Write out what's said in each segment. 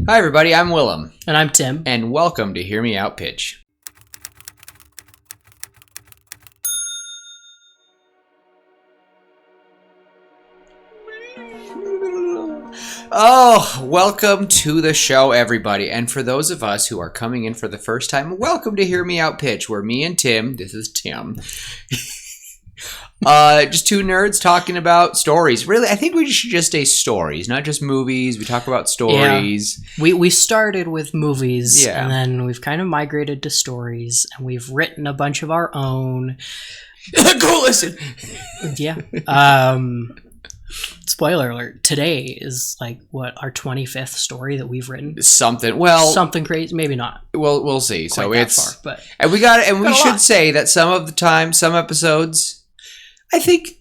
Hi everybody, I'm Willem. And I'm Tim. And welcome to Hear Me Out Pitch. Oh, welcome to the show, everybody. And for those of us who are coming in for the first time, welcome to Hear Me Out Pitch, where me and Tim, this is Tim, just two nerds talking about stories. Really, I think we should just say stories, not just movies. We talk about stories. Yeah. We started with movies, Yeah. and then we've kind of migrated to stories, and we've written a bunch of our own. Go listen! Yeah. Spoiler alert, today is our 25th story that we've written. Something crazy, maybe not. We'll see. Quite so that it's far, but and we should say that some of the time, some episodes, I think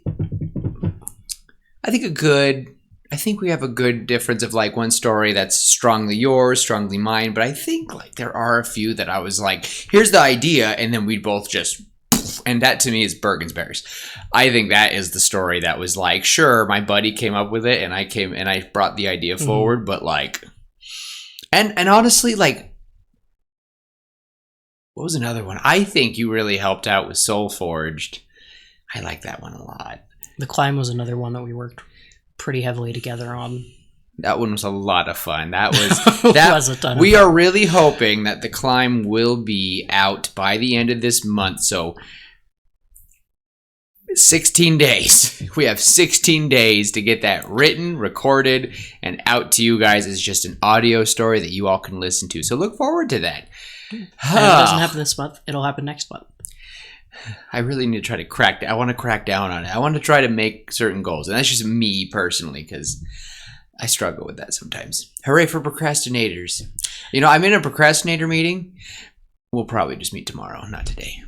we have a good difference of like one story that's strongly yours, strongly mine, but I think like there are a few that I was like, here's the idea, and then we both just, and that to me is Bergen's Bears. I think that is the story that was like, sure, my buddy came up with it and I brought the idea forward, but like, and honestly, like, what was another one? I think you really helped out with Soul Forged. I like that one a lot. The Climb was another one that we worked pretty heavily together on. That one was a lot of fun. That was a ton we of fun. are really hoping that The Climb will be out by the end of this month. So 16 days. We have 16 days to get that written, recorded, and out to you guys as just an audio story that you all can listen to. So look forward to that. And if it doesn't happen this month, it'll happen next month. I really need to try to I want to crack down on it. I want to try to make certain goals. And that's just me personally, because I struggle with that sometimes. Hooray for procrastinators. You know, I'm in a procrastinator meeting. We'll probably just meet tomorrow, not today.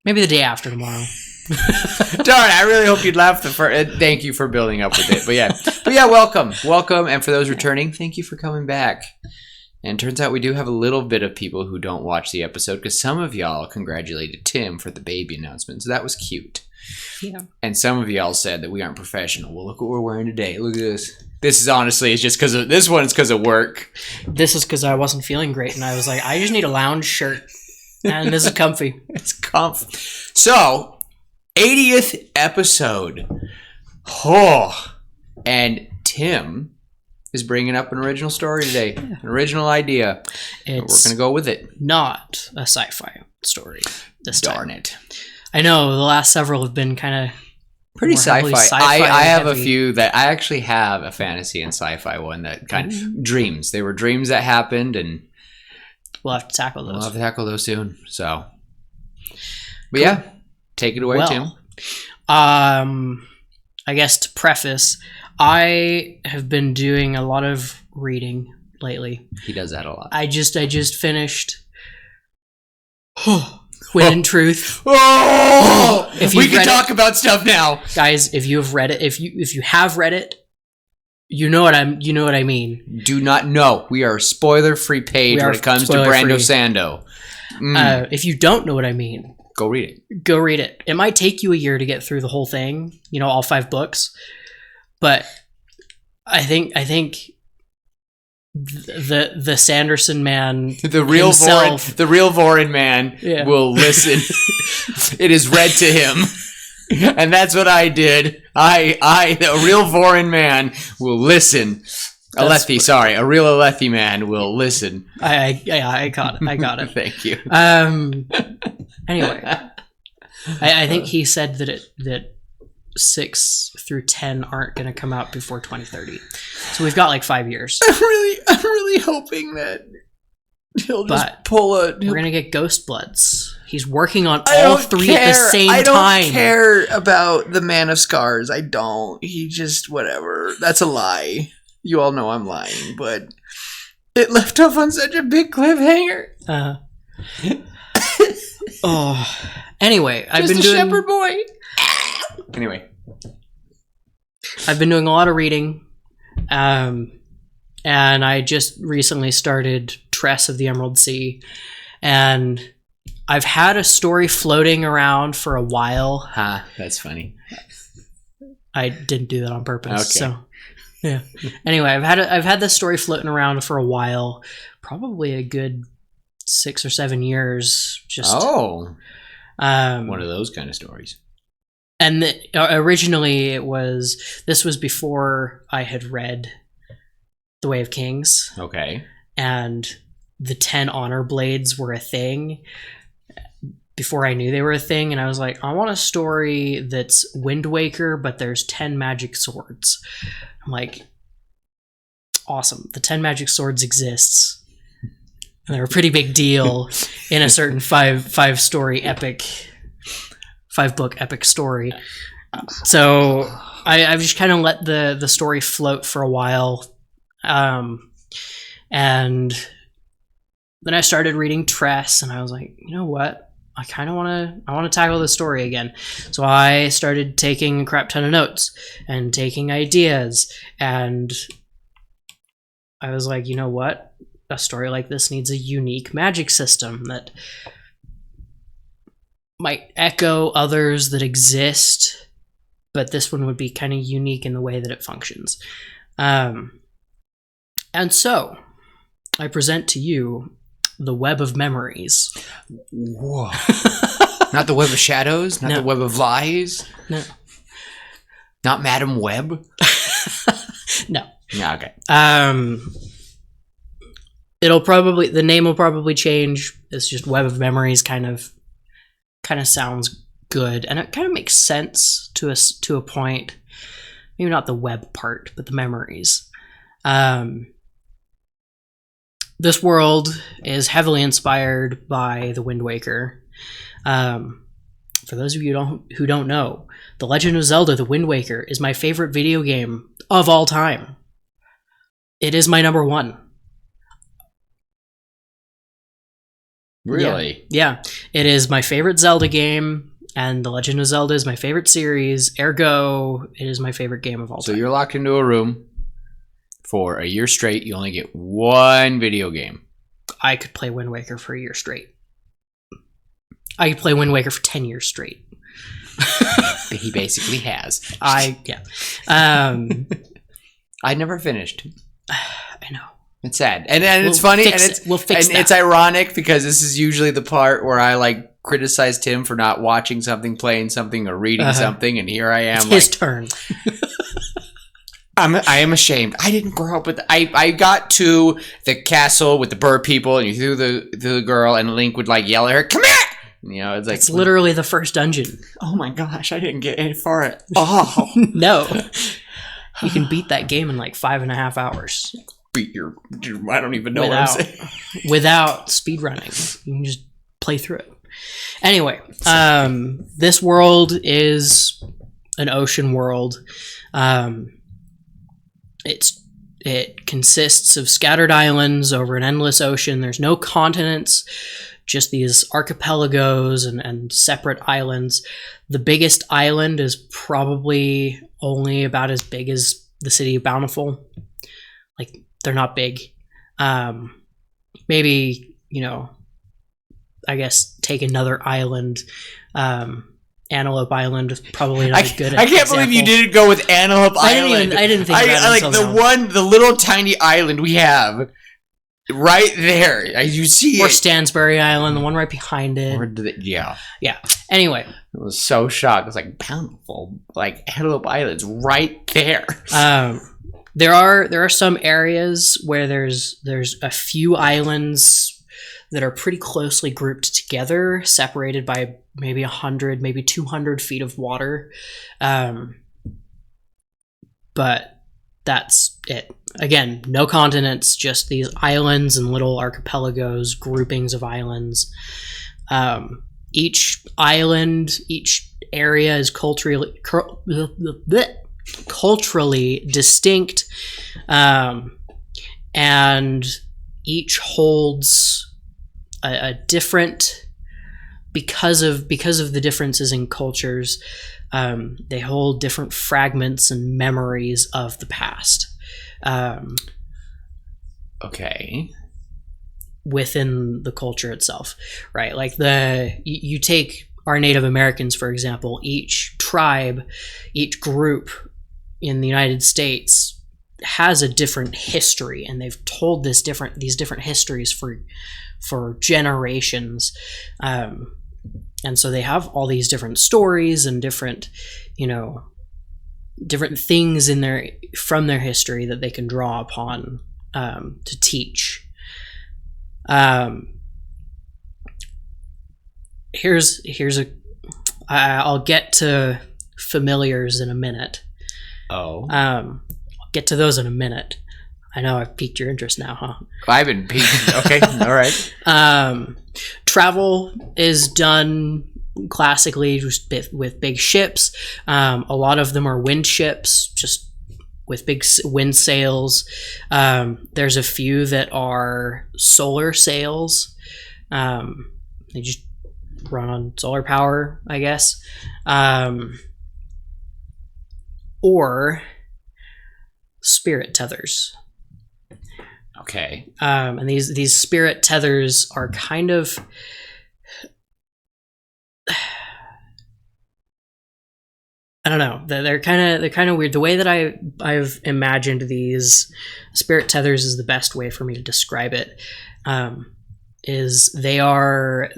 Maybe the day after tomorrow. Darn, I really hope you'd laugh. Thank you for building up with it. But yeah, welcome. And for those returning, thank you for coming back. And it turns out we do have a little bit of people who don't watch the episode because some of y'all congratulated Tim for the baby announcement. So that was cute. Yeah. And some of y'all said that we aren't professional. Well, look what we're wearing today. Look at this. This is honestly, it's just because of this one. It's because of work. This is because I wasn't feeling great, and I was like, I just need a lounge shirt, and this is comfy. It's comfy. So, 80th episode. Oh, and Tim is bringing up an original story today. An original idea. We're going to go with it. Not a sci-fi story this time. Darn it. I know the last several have been kind of pretty sci-fi. I have heavy. a few that I actually have a fantasy and sci-fi one that kind of dreams. They were dreams that happened, and we'll have to tackle those. We'll have to tackle those soon. So, but yeah, take it away, Tim. I guess to preface, I have been doing a lot of reading lately. He does that a lot. I just finished When in Truth. Oh, we can talk about stuff now, guys. If you have read it, if you have read it, you know what I mean. Do not know. We are spoiler-free page when it comes to Brando Sando. If you don't know what I mean, go read it. Go read it. It might take you a year to get through the whole thing. You know, all 5 books, but I think the Sanderson man, the real Vorin man will listen. It is read to him, and that's what I did. The real Vorin man will listen. A real Alethi man will listen. I got it. Thank you. Anyway, I think he said that 6 through 10 aren't going to come out before 2030. So we've got like 5 years. I'm really hoping that he'll just we're going to get Ghost Bloods. He's working on all 3 at the same time. I don't care about the Man of Scars. I don't. He just, whatever. That's a lie. You all know I'm lying, but it left off on such a big cliffhanger. Anyway, I've been doing shepherd boy. Anyway, I've been doing a lot of reading, and I just recently started Tress of the Emerald Sea, and I've had a story floating around for a while. That's funny. I didn't do that on purpose. Okay. So Yeah. Anyway, I've had this story floating around for a while, probably a good 6 or 7 years. Just one of those kind of stories. And originally this was before I had read The Way of Kings. Okay. And the 10 honor blades were a thing before I knew they were a thing. And I was like, I want a story that's Wind Waker, but there's 10 magic swords. I'm like, awesome. The 10 magic swords exists. And they're a pretty big deal in a certain five book epic story. So I've just kind of let the story float for a while. And then I started reading Tress, and I was like, you know what? I kind of want to tackle this story again. So I started taking a crap ton of notes and taking ideas, and I was like, you know what? A story like this needs a unique magic system that might echo others that exist, but this one would be kind of unique in the way that it functions. And so I present to you the Web of Memories. Whoa. Not the Web of Shadows? Not the Web of Lies? No. Not Madam Web? No. Yeah, okay. The name will probably change. It's just Web of Memories kind of sounds good, and it kind of makes sense to a point. Maybe not the web part, but the memories. This world is heavily inspired by the Wind Waker. For those of you who don't know, The Legend of Zelda: The Wind Waker is my favorite video game of all time. It is my number one. Really? Yeah. It is my favorite Zelda game, and The Legend of Zelda is my favorite series. Ergo, it is my favorite game of all time. So you're locked into a room for a year straight. You only get one video game. I could play Wind Waker for a year straight. I could play Wind Waker for 10 years straight. He basically has. I never finished. I know. It's sad, and it's funny, and it's ironic because this is usually the part where I like criticize Tim for not watching something, playing something, or reading something, and here I am. It's his turn. I am ashamed. I didn't grow up with. I got to the castle with the bird people, and you threw the girl, and Link would like yell at her, "Come here!" You know, it's like it's literally the first dungeon. Oh my gosh, I didn't get any far at all. No, you can beat that game in like 5.5 hours. I don't even know what I'm saying. Without speedrunning. You can just play through it. Anyway, this world is an ocean world. It consists of scattered islands over an endless ocean. There's no continents, just these archipelagos and separate islands. The biggest island is probably only about as big as the city of Bountiful. Like, they're not big. Maybe, I guess take another island. Antelope Island is probably not a good example. I can't believe you didn't go with Antelope Island. I didn't think about it. The little tiny island we have right there. You see or it. Stansbury Island, the one right behind it. Yeah. Anyway. I was so shocked. It's like Bountiful, like Antelope Island's right there. There are some areas where there's a few islands that are pretty closely grouped together, separated by maybe 100, maybe 200 feet of water. But that's it. Again, no continents, just these islands and little archipelagos, groupings of islands. Each island, each area is culturally distinct, and each holds a different, because of the differences in cultures, they hold different fragments and memories of the past. Okay. Within the culture itself, right? Like you take our Native Americans, for example. Each tribe, each group in the United States has a different history, and they've told these different histories for generations, and so they have all these different stories and different things from their history that they can draw upon to teach. I'll get to familiars in a minute. I'll get to those in a minute. I know I've piqued your interest now, huh? I've been piqued. Okay, all right. Travel is done classically just with big ships. A lot of them are wind ships, just with big wind sails. There's a few that are solar sails. They just run on solar power, I guess. Or spirit tethers. Okay. And these spirit tethers are kind of I don't know. They're kind of weird. The way that I've imagined these spirit tethers is the best way for me to describe it. Is they are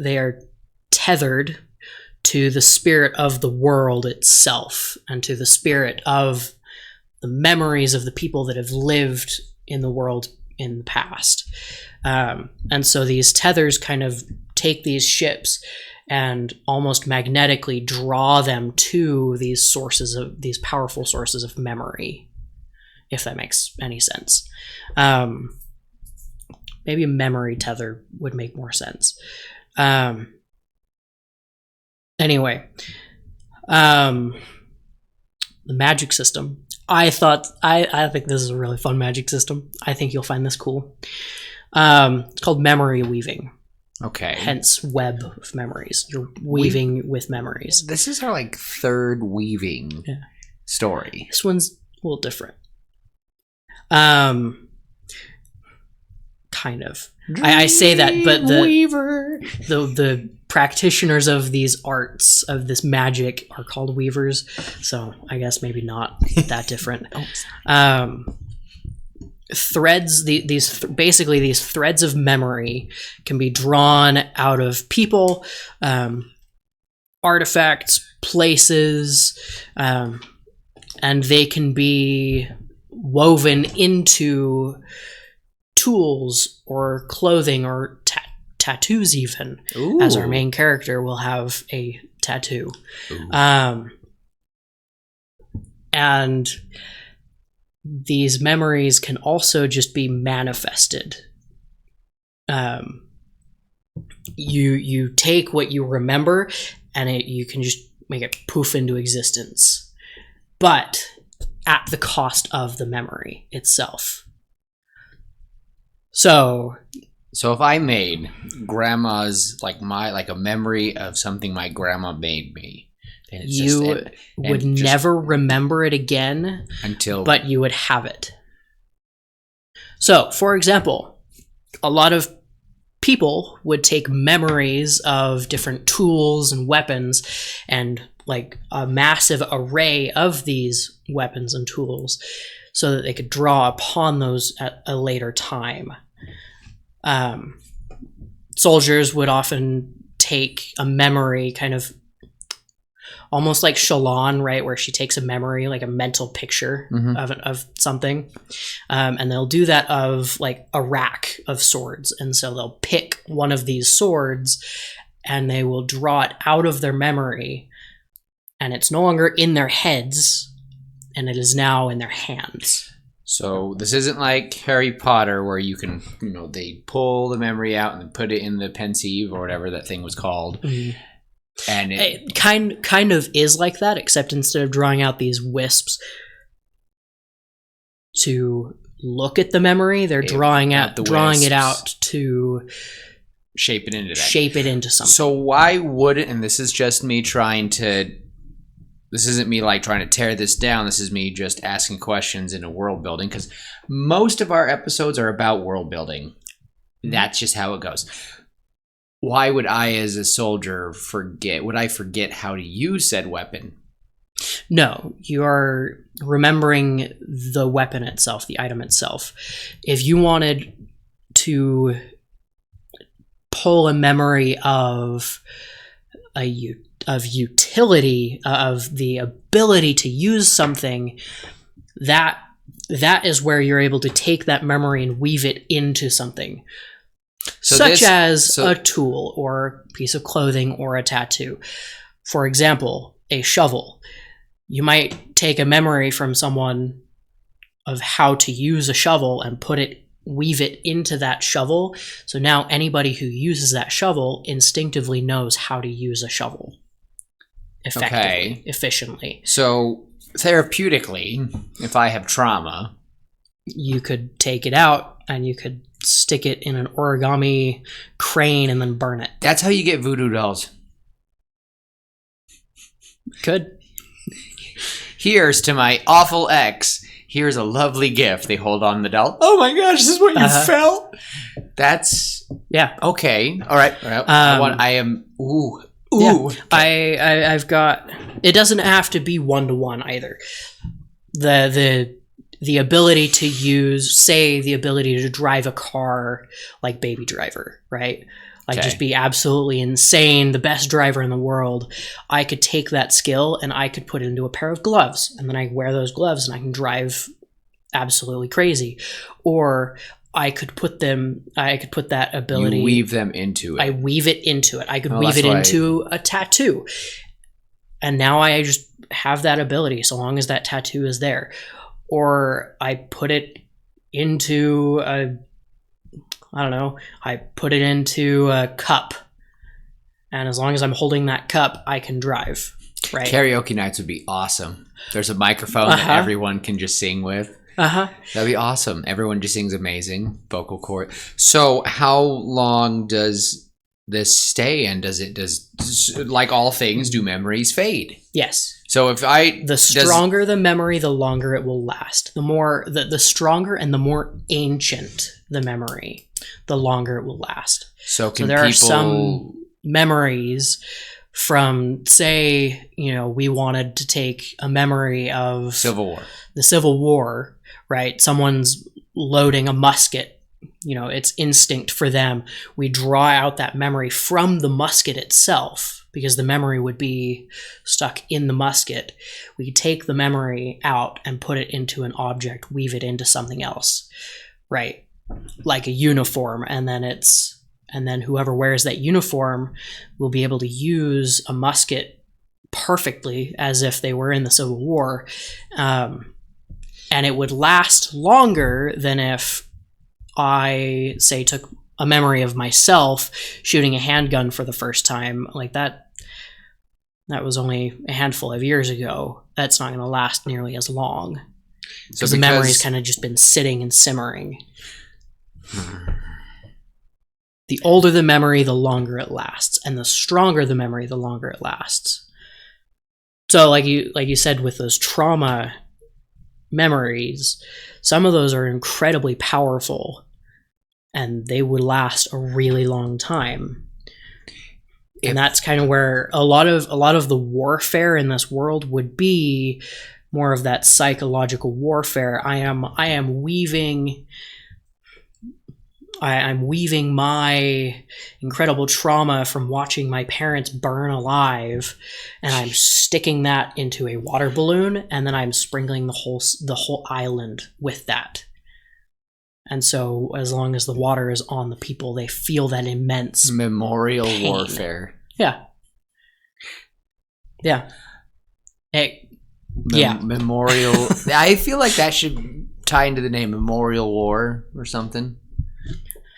tethered to the spirit of the world itself and to the spirit of the memories of the people that have lived in the world in the past. And so these tethers kind of take these ships and almost magnetically draw them to these powerful sources of memory, if that makes any sense. Maybe a memory tether would make more sense. Anyway, the magic system. I think this is a really fun magic system. I think you'll find this cool. It's called memory weaving. Okay. Hence web of memories. You're weaving with memories. This is our third weaving story. This one's a little different. Kind of. I say that, but the practitioners of these arts, of this magic, are called weavers. So I guess maybe not that different. Threads, basically these threads of memory can be drawn out of people, artifacts, places, and they can be woven into tools or clothing or tattoos even. Ooh. As our main character will have a tattoo. And these memories can also just be manifested. You take what you remember and you can just make it poof into existence, but at the cost of the memory itself. So if I made grandma's a memory of something my grandma made me, you would never remember it again but you would have it. So, for example, a lot of people would take memories of different tools and weapons and a massive array of these weapons and tools so that they could draw upon those at a later time. Soldiers would often take a memory, kind of almost like Shalon, right, where she takes a memory, like a mental picture of something, and they'll do that of a rack of swords. And so they'll pick one of these swords and they will draw it out of their memory, and it's no longer in their heads, and it is now in their hands. So this isn't like Harry Potter where you can, they pull the memory out and put it in the pensieve or whatever that thing was called. Mm-hmm. And it kind of is like that, except instead of drawing out these wisps to look at the memory, they're drawing it out to shape it into that. Shape it into something. So why wouldn't, and this is just me this isn't me trying to tear this down. This is me just asking questions in a world building, because most of our episodes are about world building. That's just how it goes. Why would I, as a soldier, forget? Would I forget how to use said weapon? No, you are remembering the weapon itself, the item itself. If you wanted to pull a memory of utility, of the ability to use something, that is where you're able to take that memory and weave it into something. Such as a tool or a piece of clothing or a tattoo. For example, a shovel. You might take a memory from someone of how to use a shovel and weave it into that shovel. So now anybody who uses that shovel instinctively knows how to use a shovel effectively, efficiently. So therapeutically, if I have trauma, you could take it out and you could stick it in an origami crane and then burn it. That's how you get voodoo dolls. Could. Here's to my awful ex. Here's a lovely gift. They hold on the doll. Oh my gosh, this is what you felt? That's... Yeah. Okay. All right. I am... Ooh. Yeah. I've got... It doesn't have to be one-to-one either. The ability to use, say, the ability to drive a car like Baby Driver, right? Like just be absolutely insane, the best driver in the world. I could take that skill and I could put it into a pair of gloves, and then I wear those gloves and I can drive absolutely crazy. Or I could put that ability. You weave them into it. I weave it into it. I could weave it into a tattoo. And now I just have that ability so long as that tattoo is there. Or I put it into I put it into a cup. And as long as I'm holding that cup, I can drive. Right? Karaoke nights would be awesome. There's a microphone that everyone can just sing with. That'd be awesome. Everyone just sings amazing vocal cord. So how long does this stay, and does like all things, do memories fade? Yes. So the stronger the memory, the longer it will last. The stronger and the more ancient the memory, the longer it will last. So there are some memories from, say, we wanted to take a memory of the Civil War, right? Someone's loading a musket. It's instinct for them. We draw out that memory from the musket itself because the memory would be stuck in the musket. We take the memory out and put it into an object, weave it into something else, right? Like a uniform, and then whoever wears that uniform will be able to use a musket perfectly as if they were in the Civil War, and it would last longer than if I, say, took a memory of myself shooting a handgun for the first time. Like that was only a handful of years ago. That's not going to last nearly as long. Because the memory's kind of just been sitting and simmering. The older the memory, the longer it lasts. And the stronger the memory, the longer it lasts. So like you said, with those trauma memories, some of those are incredibly powerful. And they would last a really long time. And that's kind of where a lot of the warfare in this world would be more of that psychological warfare. I'm weaving my incredible trauma from watching my parents burn alive, and I'm sticking that into a water balloon, and then I'm sprinkling the whole island with that. And so as long as the water is on the people, they feel that immense memorial pain. Warfare. Yeah. Memorial. I feel like that should tie into the name Memorial War or something.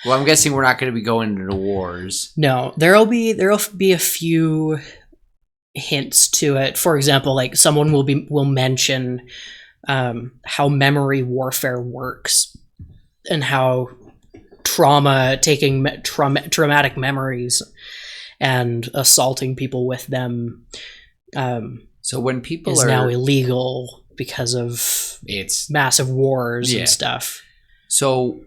Well, I'm guessing we're not going to be going into wars. No, there'll be a few hints to it. For example, like someone will mention how memory warfare works. And how taking traumatic memories and assaulting people with them so when people is now illegal because of it's massive wars and stuff. So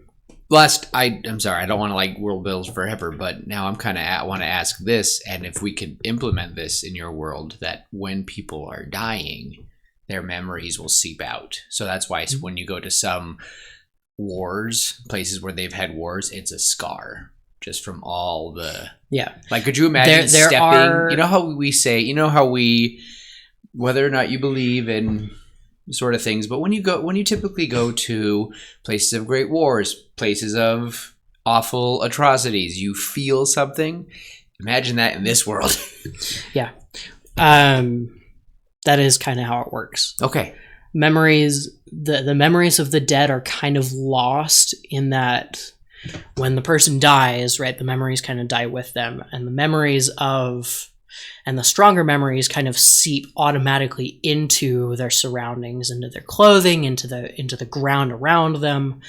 Last, I'm sorry, I don't want to like world bills forever, but now I'm kind of want to ask this, and if we could implement this in your world, that when people are dying, their memories will seep out. So that's why when you go to some wars, places where they've had wars, it's a scar just from all the Like, could you imagine stepping? You know how we say, whether or not you believe in sort of things, but when you typically go to places of great wars, places of awful atrocities, you feel something. Imagine that in this world. Yeah. That is kind of how it works. Okay. Memories, the memories of the dead are kind of lost in that when the person dies, right, the memories kind of die with them, and the stronger memories kind of seep automatically into their surroundings, into their clothing, into the ground around them.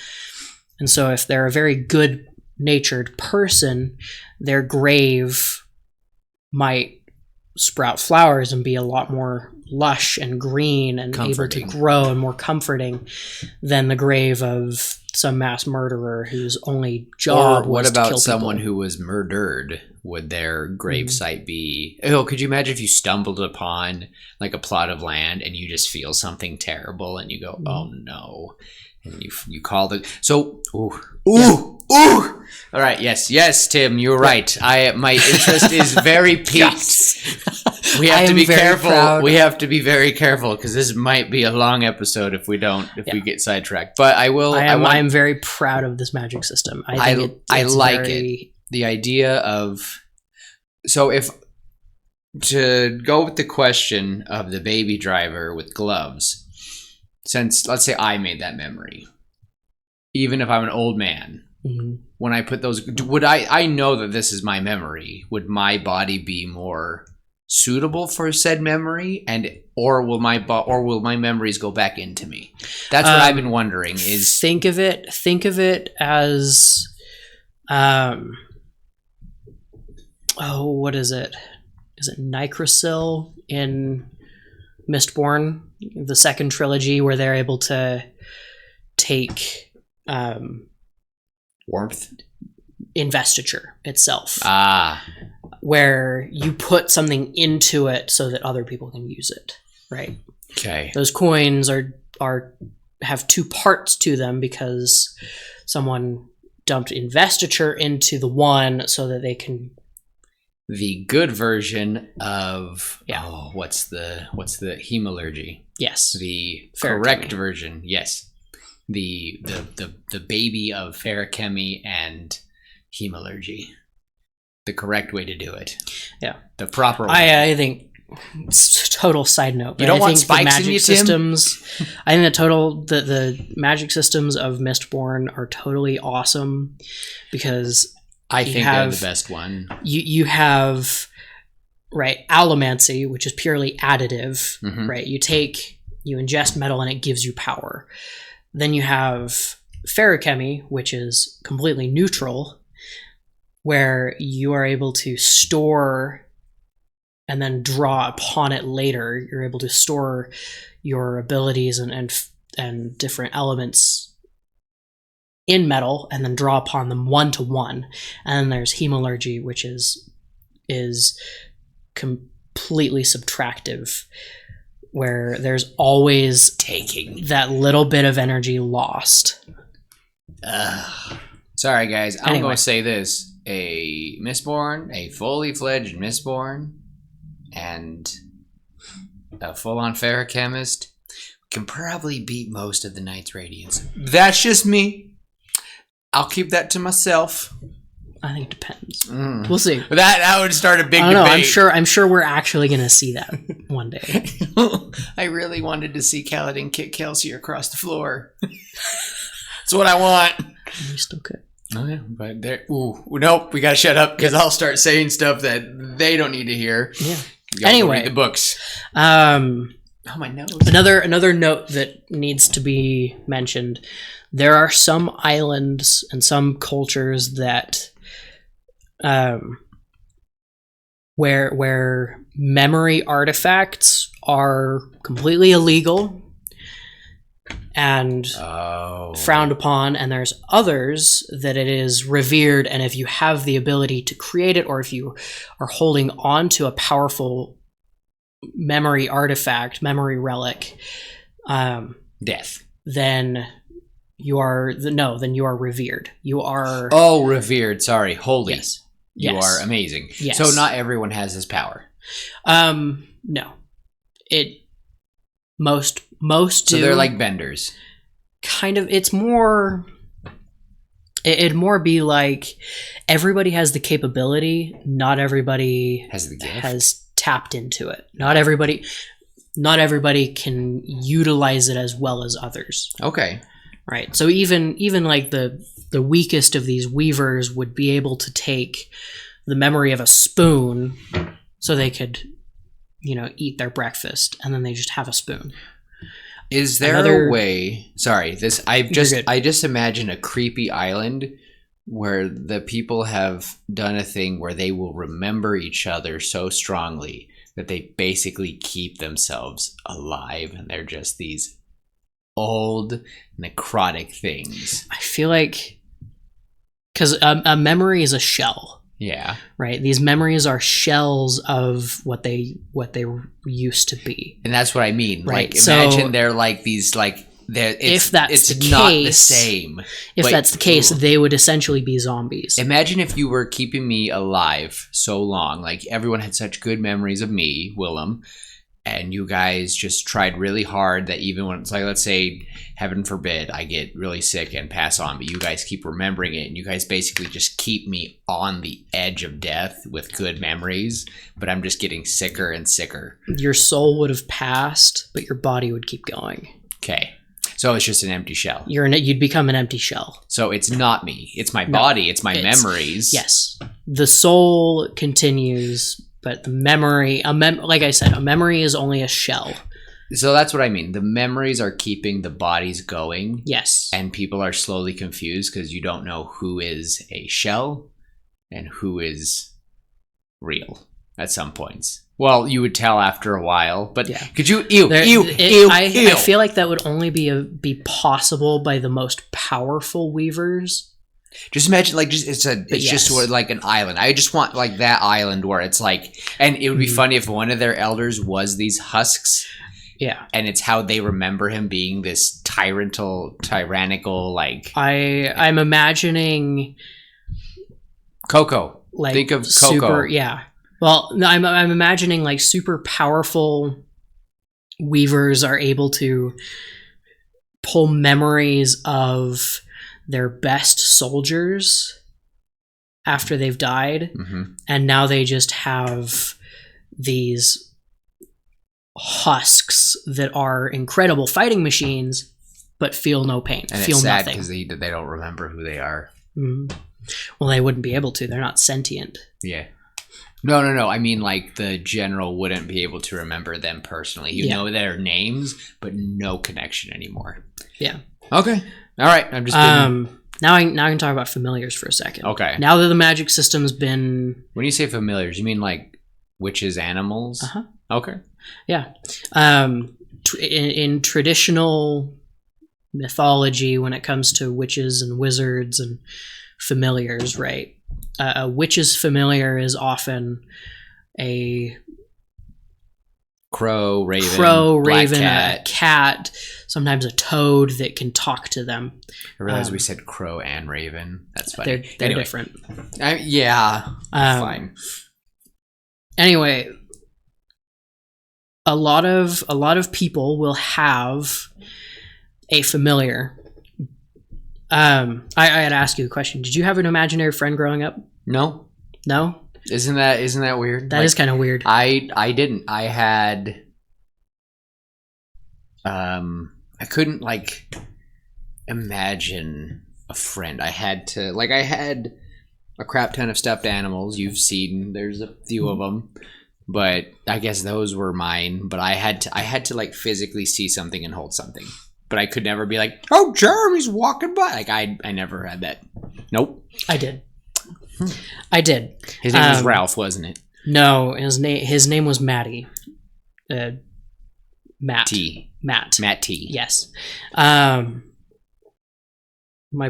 And so if they're a very good-natured person, their grave might sprout flowers and be a lot more lush and green and able to grow and more comforting than the grave of some mass murderer whose only job was to kill people. What about someone who was murdered? Would their gravesite be... Oh, could you imagine if you stumbled upon like a plot of land and you just feel something terrible and you go, oh no, and you call the... So, ooh. All right, yes, Tim, you're right. My interest is very piqued. We have to be careful. Proud. We have to be very careful because this might be a long episode if we get sidetracked. But I will. I am very proud of this magic system. I like it. The idea of, so if to go with the question of the baby driver with gloves, since let's say I made that memory, even if I'm an old man. Mm-hmm. When I put those, I know that this is my memory. Would my body be more suitable for said memory, or will my memories go back into me? That's what I've been wondering. Is think of it as, what is it? Is it Nicrosil in Mistborn, the second trilogy, where they're able to take warmth, investiture itself, where you put something into it so that other people can use it, right? Okay. Those coins have two parts to them because someone dumped investiture into the one so that they can... The good version of what's the hemalurgy? Yes. The correct version, yes. The baby of ferrochemy and hemalurgy. The correct way to do it. Yeah. The proper way. I think it's a total side note. You don't want spikes in you, Tim? I think the magic systems of Mistborn are totally awesome because I think they're the best one. You have, right, allomancy, which is purely additive, right? You ingest metal and it gives you power. Then you have ferrochemy, which is completely neutral, where you are able to store and then draw upon it later. You're able to store your abilities and different elements in metal and then draw upon them one-to-one. And then there's hemalurgy, which is completely subtractive, where there's always taking that little bit of energy lost. Sorry, guys. I'm going to say this. A Mistborn, a fully fledged Mistborn, and a full-on ferrochemist can probably beat most of the Knights Radiants. That's just me. I'll keep that to myself. I think it depends. We'll see. That would start a big debate. Know. I'm sure we're actually going to see that one day. I really wanted to see Kaladin kick Kelsey across the floor. That's what I want. You still could. Oh yeah, but nope. We gotta shut up because I'll start saying stuff that they don't need to hear. Yeah. Anyway, read the books. Oh, my nose. Another note that needs to be mentioned: there are some islands and some cultures that, where memory artifacts are completely illegal, and frowned upon, and there's others that it is revered, and if you have the ability to create it, or if you are holding on to a powerful memory artifact, memory relic, death, then you are revered. You are revered. Sorry, holy. Yes. You are amazing. Yes. So not everyone has this power. No. Most do. So they're like benders. Kind of. It's more. It'd more be like everybody has the capability. Not everybody has the gift. Has tapped into it. Not everybody can utilize it as well as others. Okay. Right. So even like the weakest of these weavers would be able to take the memory of a spoon, so they could, eat their breakfast, and then they just have a spoon. Is there a way? Sorry, I just imagine a creepy island where the people have done a thing where they will remember each other so strongly that they basically keep themselves alive, and they're just these old necrotic things. I feel like, because a memory is a shell. Yeah. Right. These memories are shells of what they used to be. And that's what I mean. Right. Like, imagine they're like these, like, if that's the not case, the same. If that's the case, they would essentially be zombies. Imagine if you were keeping me alive so long. Like, everyone had such good memories of me, Willem, and you guys just tried really hard that even when it's like, let's say, heaven forbid, I get really sick and pass on, but you guys keep remembering it, and you guys basically just keep me on the edge of death with good memories, but I'm just getting sicker and sicker. Your soul would have passed, but your body would keep going. Okay. So it's just an empty shell. You'd become an empty shell. So it's not me. It's my body. It's my memories. Yes. The soul continues, but the memory, like I said, a memory is only a shell. So that's what I mean. The memories are keeping the bodies going. Yes. And people are slowly confused because you don't know who is a shell and who is real at some points. Well, you would tell after a while, but could you? I feel like that would only be possible by the most powerful weavers. Just imagine, like, just sort of like an island. I just want like that island where it's like, and it would be funny if one of their elders was these husks. Yeah, and it's how they remember him being this tyrannical, like. I'm imagining Coco. Like, think of Coco. Well, no, I'm imagining like super powerful weavers are able to pull memories of their best soldiers after they've died, and now they just have these husks that are incredible fighting machines, but feel no pain, and feel it's sad nothing because they don't remember who they are. Mm-hmm. Well, they wouldn't be able to. They're not sentient. Yeah. No. I mean, like, the general wouldn't be able to remember them personally. You know their names, but no connection anymore. Yeah. Okay. All right. I'm just. Now I can talk about familiars for a second. Okay. Now that the magic system's been. When you say familiars, you mean like witches, animals? Okay. Yeah. In traditional mythology, when it comes to witches and wizards and familiars, right? A witch's familiar is often a crow, raven, a cat, sometimes a toad that can talk to them. I realize we said crow and raven. That's funny. They're different. Fine. Anyway, a lot of people will have a familiar. I had to ask you a question. Did you have an imaginary friend growing up? No. Isn't that weird? That is kind of weird. I didn't. I had. I couldn't like imagine a friend. I had a crap ton of stuffed animals. You've seen. There's a few of them, but I guess those were mine. But I had to like physically see something and hold something. But I could never be like, oh, Jeremy's walking by. Like, I never had that. Nope. I did. I did. His name was Ralph, wasn't it? No, his name was Matty. Matt. T. Matt. Matt T. Yes. My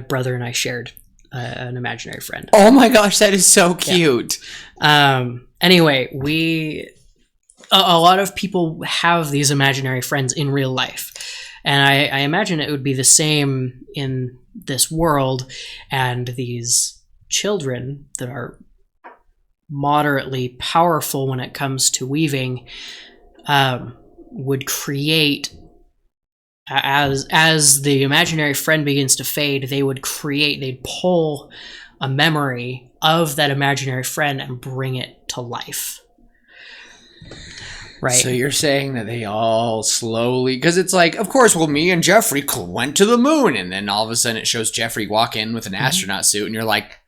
brother and I shared an imaginary friend. Oh my gosh, that is so cute. Anyway, a lot of people have these imaginary friends in real life. And I imagine it would be the same in this world, and these children that are moderately powerful when it comes to weaving would create, as the imaginary friend begins to fade, they'd pull a memory of that imaginary friend and bring it to life. Right. So you're saying that they all slowly, because it's like, of course, well, me and Jeffrey went to the moon, and then all of a sudden it shows Jeffrey walk in with an astronaut suit, and you're like,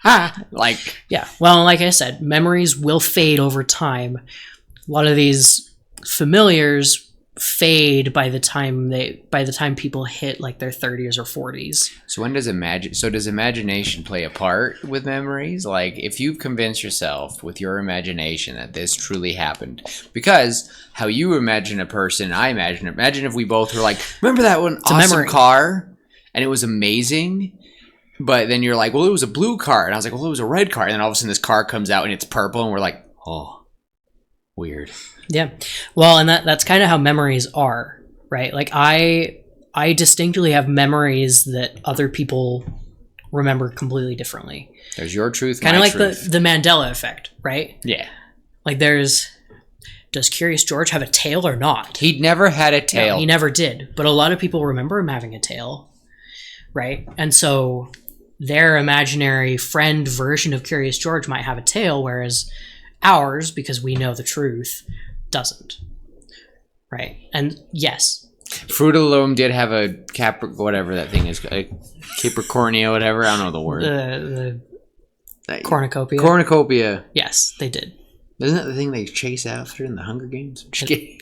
like, yeah. Well, like I said, memories will fade over time. A lot of these familiars fade by the time people hit like their 30s or 40s. So does imagination play a part with memories? Like, if you've convinced yourself with your imagination that this truly happened, because how you imagine a person, imagine if we both were like, remember that one awesome car and it was amazing, but then you're like, well, it was a blue car, and I was like, well, it was a red car, and then all of a sudden this car comes out and it's purple, and we're like, oh, weird. Yeah. Well, and that's kind of how memories are, right? Like I distinctly have memories that other people remember completely differently. There's your truth, kind of like the Mandela effect, right? Yeah. Like does Curious George have a tail or not? He'd never had a tail. No, he never did. But a lot of people remember him having a tail, right? And so their imaginary friend version of Curious George might have a tail, whereas ours, because we know the truth, doesn't. Right? And yes, Fruit of the Loom did have a whatever that thing is, a Capricornia, whatever. I don't know the word. The cornucopia. Cornucopia. Yes, they did. Isn't that the thing they chase after in the Hunger Games?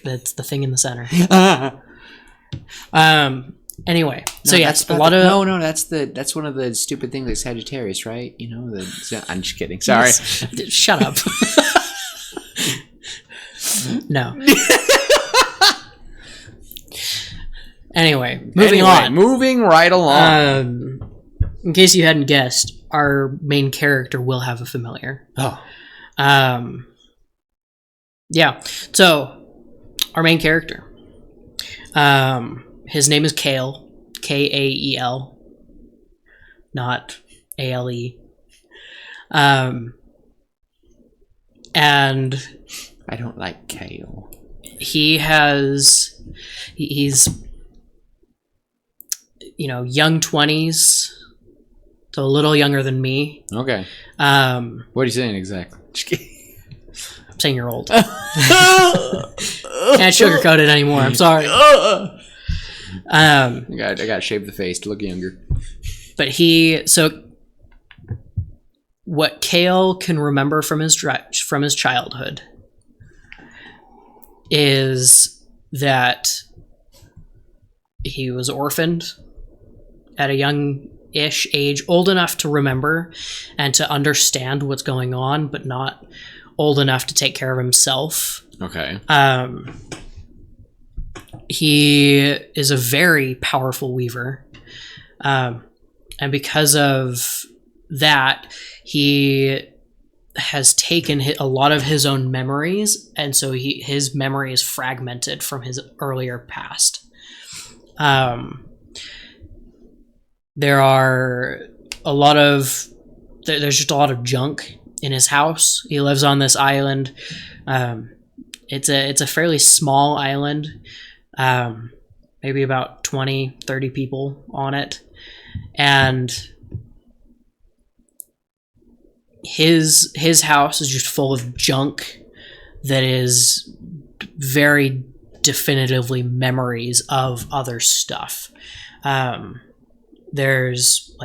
That's the thing in the center. Anyway, so yes, that's that's one of the stupid things like Sagittarius, right? You know, I'm just kidding. Sorry. Shut up. No. Anyway, moving right along. In case you hadn't guessed, our main character will have a familiar. Oh. Yeah. So, our main character. His name is Kael. Kael. Not Ale. And I don't like kale. He's young 20s, so a little younger than me. Okay. What are you saying exactly? I'm saying you're old. Can't sugarcoat it anymore. I'm sorry. I got to shave the face to look younger. But what Kael can remember from his childhood is that he was orphaned at a young-ish age, old enough to remember and to understand what's going on, but not old enough to take care of himself. Okay. He is a very powerful weaver. And because of that, he has taken a lot of his own memories, and so his memory is fragmented from his earlier past. There's just a lot of junk in his house. He lives on this island. It's a fairly small island, maybe about 20, 30 people on it, and his house is just full of junk that is very definitively memories of other stuff. There's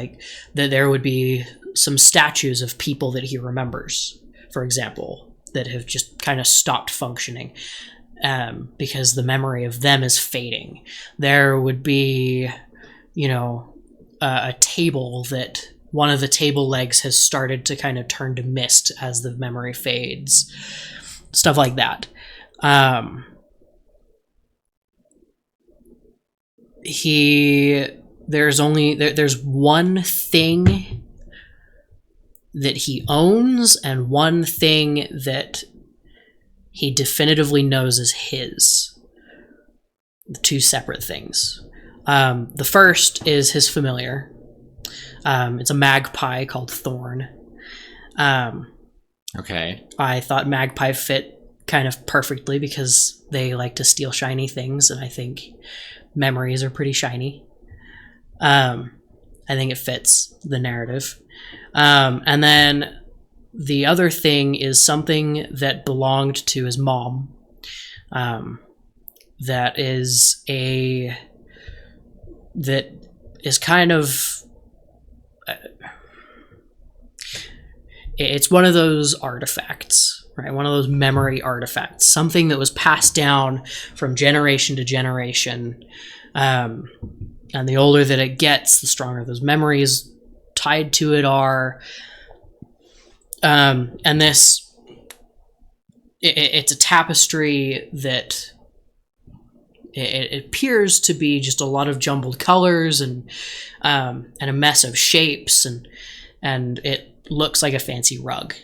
there would be some statues of people that he remembers, for example, that have just kind of stopped functioning because the memory of them is fading. There would be, a table that one of the table legs has started to kind of turn to mist as the memory fades. Stuff like that. there's one thing that he owns and one thing that he definitively knows is his. Two separate things. The first is his familiar. It's a magpie called Thorn. Okay. I thought magpie fit kind of perfectly because they like to steal shiny things, and I think memories are pretty shiny. I think it fits the narrative. And then the other thing is something that belonged to his mom. That is kind of... It's one of those artifacts, right? One of those memory artifacts, something that was passed down from generation to generation. And the older that it gets, the stronger those memories tied to it are. And this, it's a tapestry that it appears to be just a lot of jumbled colors and a mess of shapes, and it looks like a fancy rug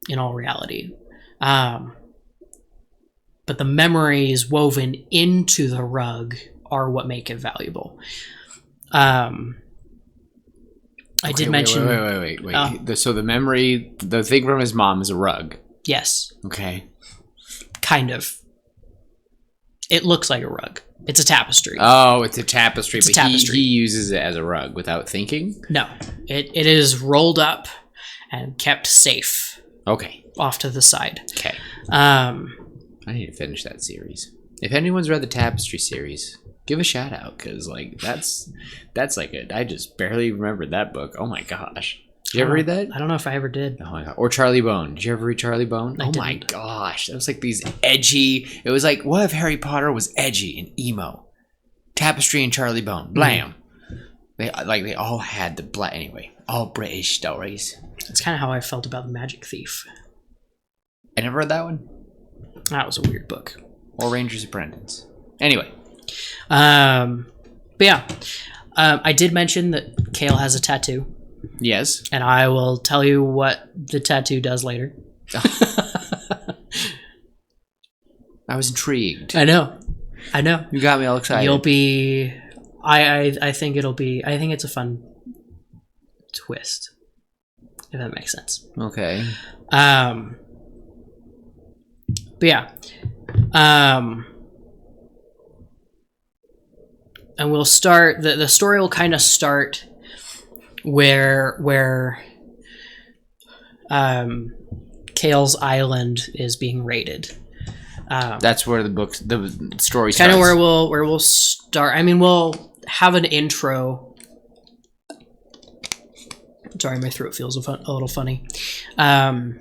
in all reality. But the memories woven into the rug are what make it valuable. I did mention... Wait. So the memory, the thing from his mom is a rug. Yes. Okay. Kind of. It looks like a rug. It's a tapestry. Oh, it's a tapestry, It's a tapestry. He uses it as a rug without thinking? No. It is rolled up and kept safe. Okay. Off to the side. Okay. I need to finish that series. If anyone's read the Tapestry series, give a shout out, because like that's like it. I just barely remembered that book. Oh my gosh. Did you ever read that? I don't know if I ever did. Oh my god. Or Charlie Bone. Did you ever read Charlie Bone? I didn't. My gosh. That was like these edgy... It was like, what if Harry Potter was edgy and emo? Tapestry and Charlie Bone. Blam. They all had the anyway, all British stories. That's kind of how I felt about The Magic Thief. I never read that one. That was a weird book. Or Rangers Apprentice. Anyway. But yeah. I did mention that Kale has a tattoo. Yes. And I will tell you what the tattoo does later. I was intrigued. I know. You got me all excited. You'll be... I think it'll be... I think it's a fun twist. If that makes sense. Okay. But yeah. And we'll start... The story will kind of start where Kale's island is being raided. That's where the story starts. Kind of where we'll start. I mean, we'll have an intro. Sorry, my throat feels a little funny. The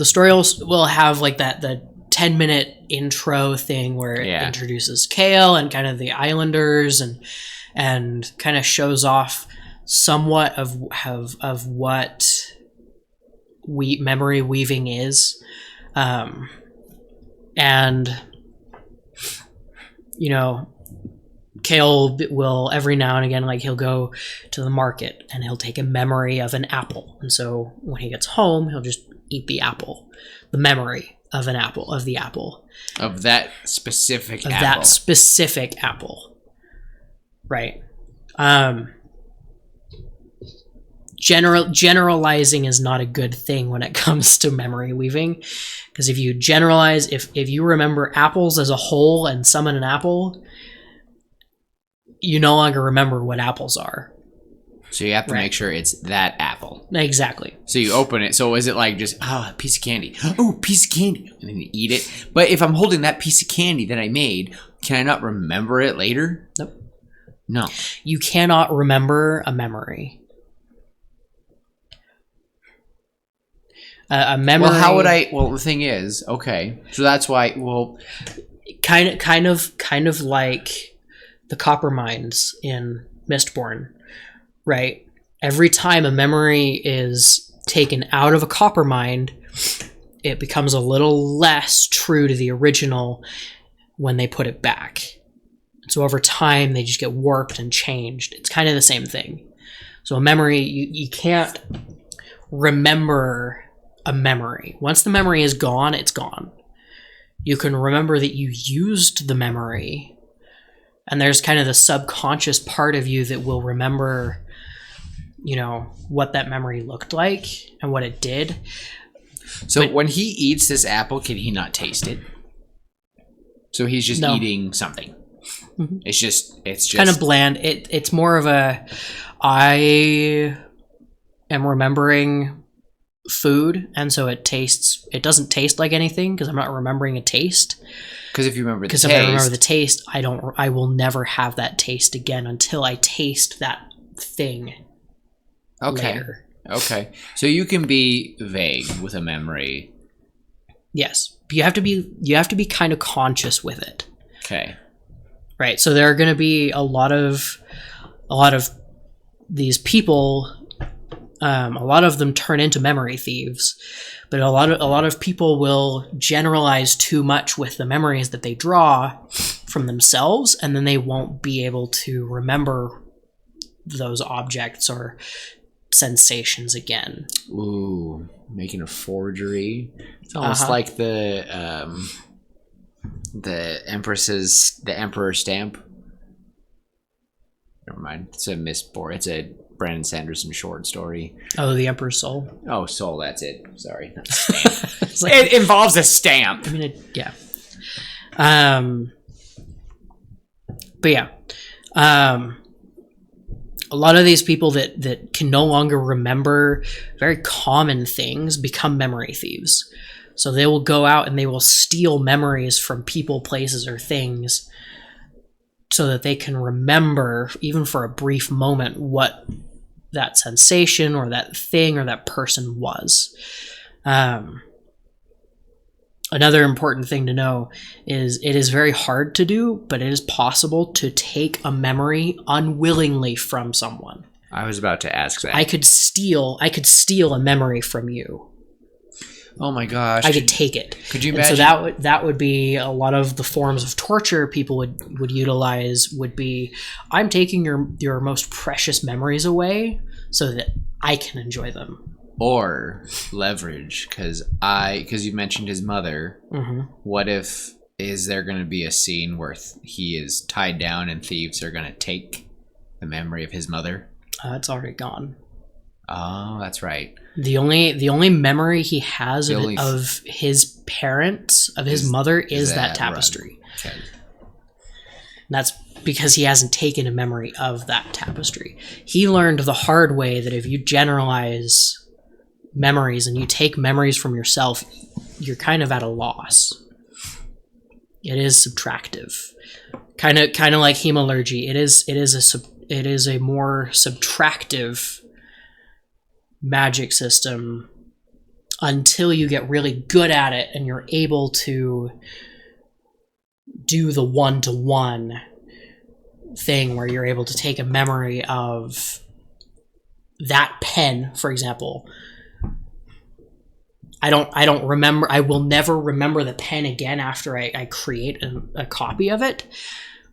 story will have like the 10-minute intro thing where it introduces Kale and kind of the islanders and kind of shows off somewhat of what memory weaving is. And you know, Kale will every now and again, like, he'll go to the market and he'll take a memory of an apple, and so when he gets home he'll just eat the apple, the memory of an apple, of the apple, of that specific of apple. that specific apple, right? Generalizing is not a good thing when it comes to memory weaving, because if you generalize, if you remember apples as a whole and summon an apple, you no longer remember what apples are. So you have to make sure it's that apple. Exactly. So you open it. So is it like just, a piece of candy? Oh, piece of candy. And then you eat it. But if I'm holding that piece of candy that I made, can I not remember it later? Nope. No. You cannot remember a memory. A memory... Well, how would I... Well, the thing is, okay. So that's why, well... Kind of like the copper mines in Mistborn, right? Every time a memory is taken out of a copper mine, it becomes a little less true to the original, when they put it back. So over time, they just get warped and changed. It's kind of the same thing. So a memory, you can't remember a memory. Once the memory is gone, it's gone. You can remember that you used the memory, and there's kind of the subconscious part of you that will remember, what that memory looked like and what it did. So when he eats this apple, can he not taste it? So he's just eating something. Mm-hmm. It's just kind of bland. It's more of I am remembering food, and so it doesn't taste like anything because I'm not remembering a taste. Because if you remember the taste, if I remember the taste, I will never have that taste again until I taste that thing. Okay. Later. Okay. So you can be vague with a memory. Yes. But you have to be kind of conscious with it. Okay. Right. So there are going to be a lot of these people, a lot of them turn into memory thieves, but a lot of people will generalize too much with the memories that they draw from themselves, and then they won't be able to remember those objects or sensations again. Ooh, making a forgery. It's almost like the emperor's stamp. Never mind. It's a Brandon Sanderson short story. Oh, the Emperor's Soul. Oh, Soul. That's it. Sorry. It involves a stamp. I mean, yeah. But yeah. A lot of these people that can no longer remember very common things become memory thieves. So they will go out and they will steal memories from people, places, or things so that they can remember, even for a brief moment, what that sensation or that thing or that person was. Another important thing to know is it is very hard to do, but it is possible to take a memory unwillingly from someone. I was about to ask that. I could steal a memory from you. Oh my gosh. I could take it. Could you imagine? So that would be a lot of the forms of torture people would utilize would be, I'm taking your most precious memories away so that I can enjoy them. Or leverage, because you mentioned his mother. Mm-hmm. What if is there going to be a scene where he is tied down and thieves are going to take the memory of his mother? It's already gone. Oh, that's right. The only memory he has of his parents, of his mother, is that tapestry. Okay. And that's because he hasn't taken a memory of that tapestry. He learned the hard way that if you generalize memories and you take memories from yourself, you're kind of at a loss. It is subtractive, kind of like hemalurgy. It is a more subtractive magic system until you get really good at it and you're able to do the one-to-one thing where you're able to take a memory of that pen, for example. I don't remember. I will never remember the pen again after I create a copy of it,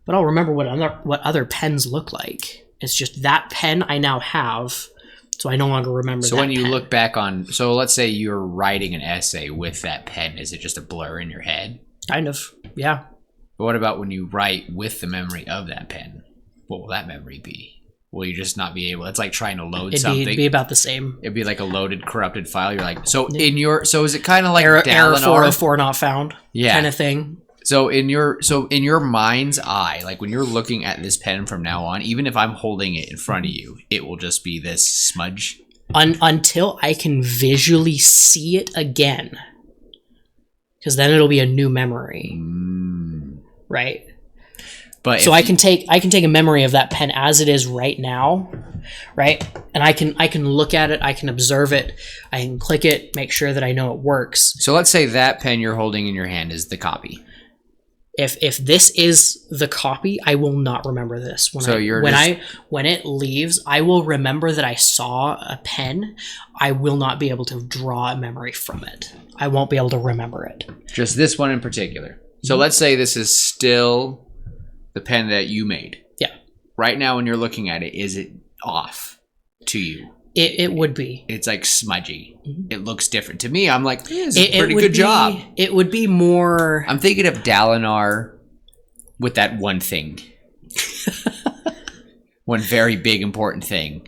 but I'll remember what other pens look like. It's just that pen I now have, so I no longer remember. So that when you pen. look back on, so let's say you're writing an essay with that pen, is it just a blur in your head? Kind of, yeah. But what about when you write with the memory of that pen? What will that memory be? Will you just not be able? It's like trying to load something. It'd be about the same. It'd be like a loaded, corrupted file. You're like, so is it kind of like error Dalinar? 404 not found, kind of thing. So in your mind's eye, like when you're looking at this pen from now on, even if I'm holding it in front of you, it will just be this smudge until I can visually see it again, because then it'll be a new memory, right? But so I can take a memory of that pen as it is right now, right? And I can look at it, I can observe it, I can click it, make sure that I know it works. So let's say that pen you're holding in your hand is the copy. If this is the copy, I will not remember this. When it leaves, I will remember that I saw a pen. I will not be able to draw a memory from it. I won't be able to remember it. Just this one in particular. So let's say this is still the pen that you made. Yeah. Right now when you're looking at it, is it off to you? It would be. It's like smudgy. It looks different. To me, I'm like, this is a pretty good job. It would be more... I'm thinking of Dalinar with that one thing. One very big important thing.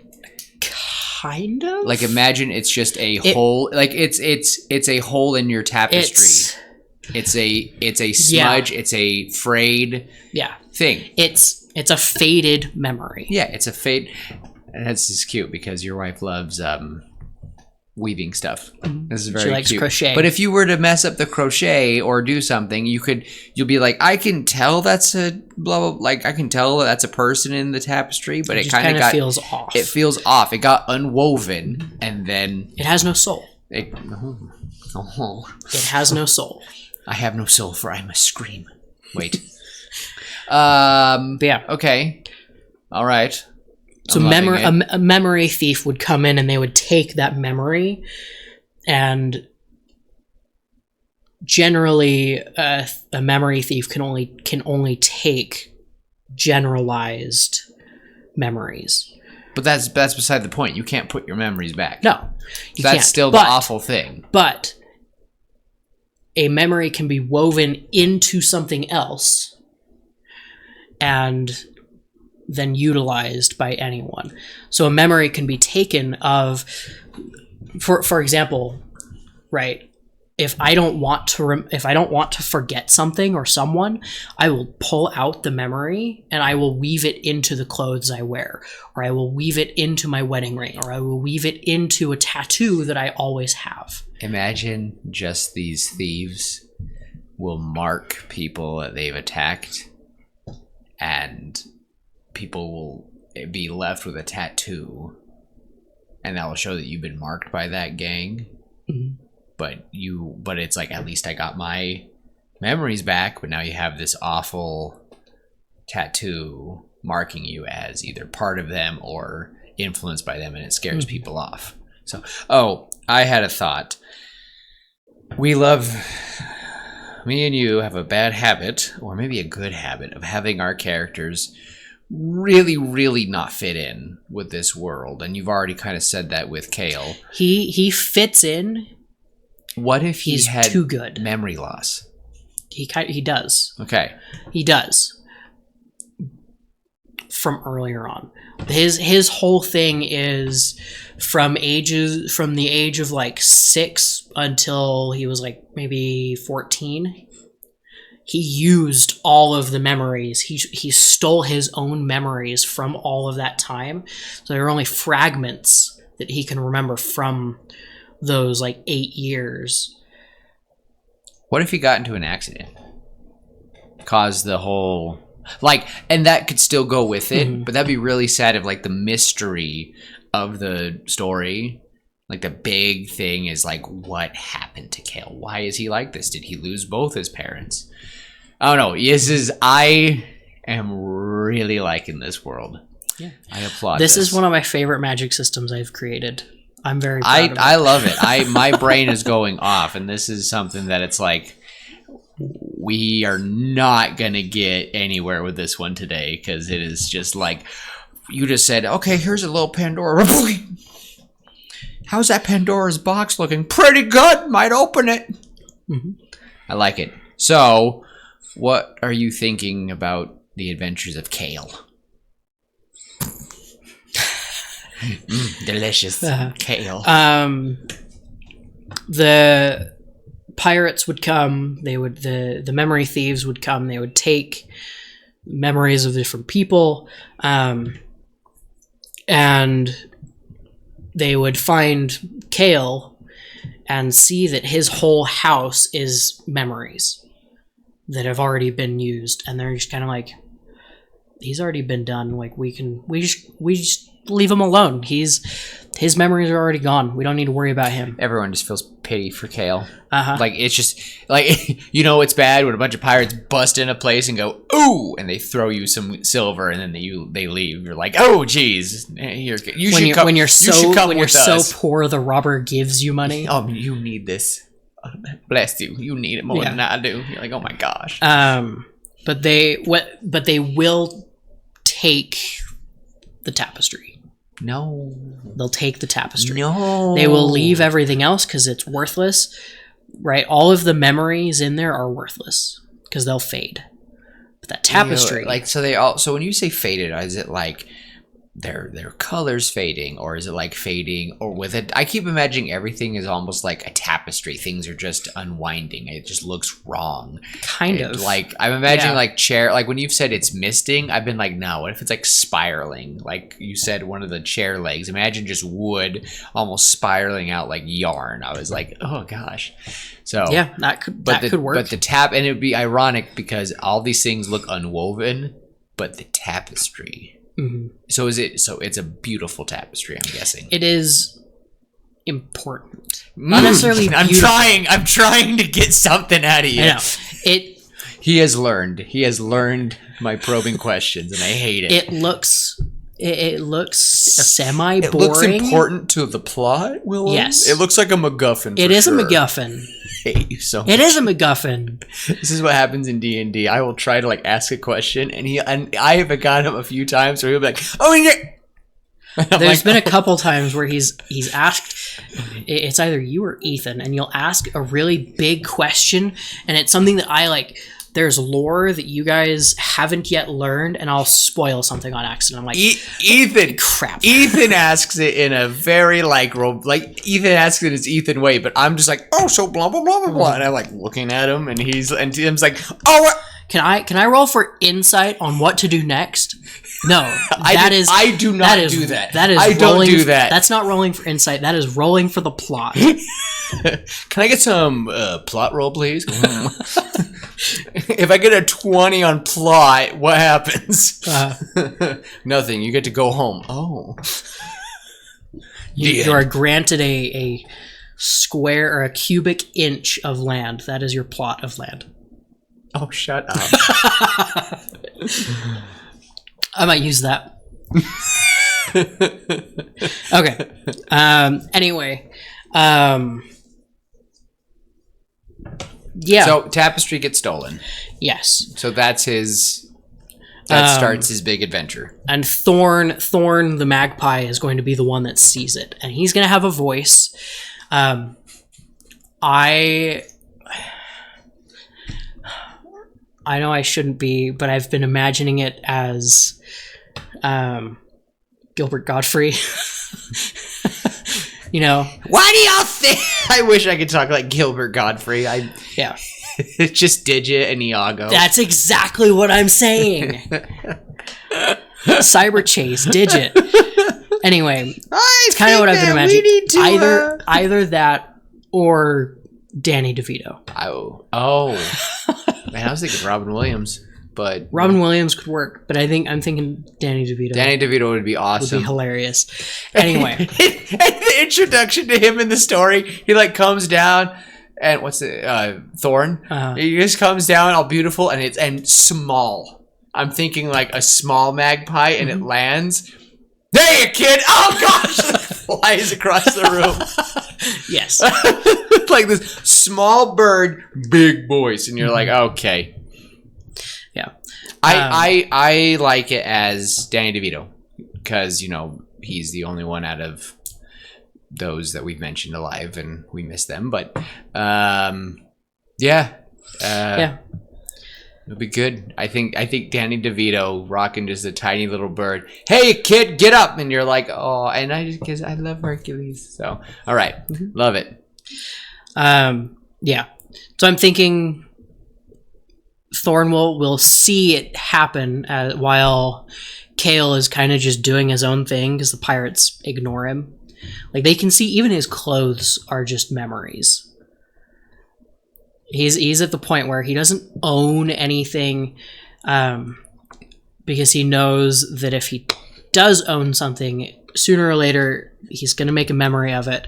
Kind of? Like imagine it's just a hole. Like it's a hole in your tapestry. It's a smudge. It's a frayed thing. It's a faded memory. Yeah, it's a fade. And that's just cute because your wife loves weaving stuff. This is very cute. She likes crochet. But if you were to mess up the crochet or do something, you'll be like, I can tell that's a blah blah. Like I can tell that's a person in the tapestry, but it kind of feels off. It feels off. It got unwoven, and then it has no soul. It has no soul. I have no soul, for I must scream. Wait. Yeah. Okay. All right. So a memory thief would come in and they would take that memory, and generally a memory thief can only take generalized memories. But that's beside the point. You can't put your memories back. No, that's still the awful thing. But a memory can be woven into something else and then utilized by anyone. So a memory can be taken of, for example, right? If I don't want to forget something or someone, I will pull out the memory and I will weave it into the clothes I wear, or I will weave it into my wedding ring, or I will weave it into a tattoo that I always have. Imagine just these thieves will mark people that they've attacked, and people will be left with a tattoo, and that will show that you've been marked by that gang. Mm-hmm. But it's like, at least I got my memories back, but now you have this awful tattoo marking you as either part of them or influenced by them, and it scares people off. So, I had a thought. Me and you have a bad habit, or maybe a good habit, of having our characters really, really not fit in with this world. And you've already kind of said that with Kale. He fits in. What if he's had too good memory loss? He does. Okay. He does. From earlier on. His whole thing is from the age of like 6 until he was like maybe 14. He used all of the memories. He stole his own memories from all of that time. So there are only fragments that he can remember from those like 8 years. What if he got into an accident? Caused the whole... Like, and that could still go with it, but that'd be really sad if, like, the mystery of the story, like, the big thing is, like, what happened to Kale? Why is he like this? Did he lose both his parents? I don't know. I am really liking this world. Yeah. I applaud this. This is one of my favorite magic systems I've created. I'm very proud of it. I love it. My brain is going off, and this is something that it's like, we are not going to get anywhere with this one today, because it is just like, you just said, okay, here's a little Pandora. How's that Pandora's box looking? Pretty good. Might open it. Mm-hmm. I like it. So, what are you thinking about the adventures of Kale? Delicious. Kale. The pirates would come. The memory thieves would come. They would take memories of different people, and they would find Kale and see that his whole house is memories that have already been used, and they're just kind of like, he's already been done. Like, we just leave him alone. His memories are already gone. We don't need to worry about him. Everyone just feels pity for Kale. Like, it's just like, it's bad when a bunch of pirates bust in a place and go, ooh, and they throw you some silver, and then they leave. You're like, oh, geez, when you're so poor, the robber gives you money. Oh, you need this. bless you. You need it more than I do. You're like, oh my gosh. But they will take the tapestry. No. They'll take the tapestry. No. They will leave everything else because it's worthless, right? All of the memories in there are worthless because they'll fade. But that tapestry... So when you say faded, is it like their colors fading, or is it like fading, or with it? I keep imagining everything is almost like a tapestry. Things are just unwinding. It just looks wrong. Kind of. Like I'm imagining like chair. Like when you've said it's misting, I've been like, no. What if it's like spiraling? Like you said, one of the chair legs. Imagine just wood almost spiraling out like yarn. I was like, oh gosh. So yeah, that could work. But the and it would be ironic because all these things look unwoven, but the tapestry. Mm-hmm. So it's a beautiful tapestry, I'm guessing. It is important. Not necessarily beautiful. I'm trying to get something out of you. I know. He has learned my probing questions, and I hate it. It looks semi-boring. It looks important to the plot, Willem. Yes. It looks like a MacGuffin. It is sure. a MacGuffin. I hate you so much. It is a MacGuffin. This is what happens in D&D. I will try to like ask a question, and I have got him a few times where he'll be like, "Oh, yeah." There's been a couple times where he's asked, it's either you or Ethan, and you'll ask a really big question, and it's something that I like. There's lore that you guys haven't yet learned, and I'll spoil something on accident. I'm like, Ethan, crap. Ethan asks it in a very Ethan asks it in his Ethan way, but I'm just like, oh, so blah blah blah blah blah, and I'm like looking at him, and Tim's like, oh, what? Can I roll for insight on what to do next? No, I do not do that. That is I don't do that. That's not rolling for insight. That is rolling for the plot. Can I get some plot roll, please? If I get a 20 on plot, what happens? Nothing. You get to go home. Oh. You are granted a square or a cubic inch of land. That is your plot of land. Oh, shut up. I might use that. Okay. Anyway. Yeah. So tapestry gets stolen. Yes. So that's that starts his big adventure. And Thorn the magpie is going to be the one that sees it, and he's going to have a voice. I know I shouldn't be, but I've been imagining it as Gilbert Godfrey. You know, why do y'all think? I wish I could talk like Gilbert Godfrey. Yeah. It's just Digit and Iago. That's exactly what I'm saying. Cyber Chase, Digit. Anyway, it's kind of what I've been imagining. Either that or Danny DeVito. Oh. Man, I was thinking Robin Williams. But Robin Williams could work, but I'm thinking Danny DeVito. Danny DeVito would be awesome. Would be hilarious. Anyway, and the introduction to him in the story, he like comes down, and what's it? Thorn. He just comes down, all beautiful, and small. I'm thinking like a small magpie, and it lands. There you kid! Oh gosh, flies across the room. Yes, like this small bird, big voice, and you're like, okay. Yeah, I like it as Danny DeVito because he's the only one out of those that we've mentioned alive, and we miss them. But yeah, it'll be good. I think Danny DeVito rocking just a tiny little bird. Hey kid, get up! And you're like, oh, and because I love Hercules. So all right, love it. Yeah. So I'm thinking Thorn will see it happen while Kale is kind of just doing his own thing because the pirates ignore him. Like they can see even his clothes are just memories. He's at the point where he doesn't own anything because he knows that if he does own something, sooner or later he's going to make a memory of it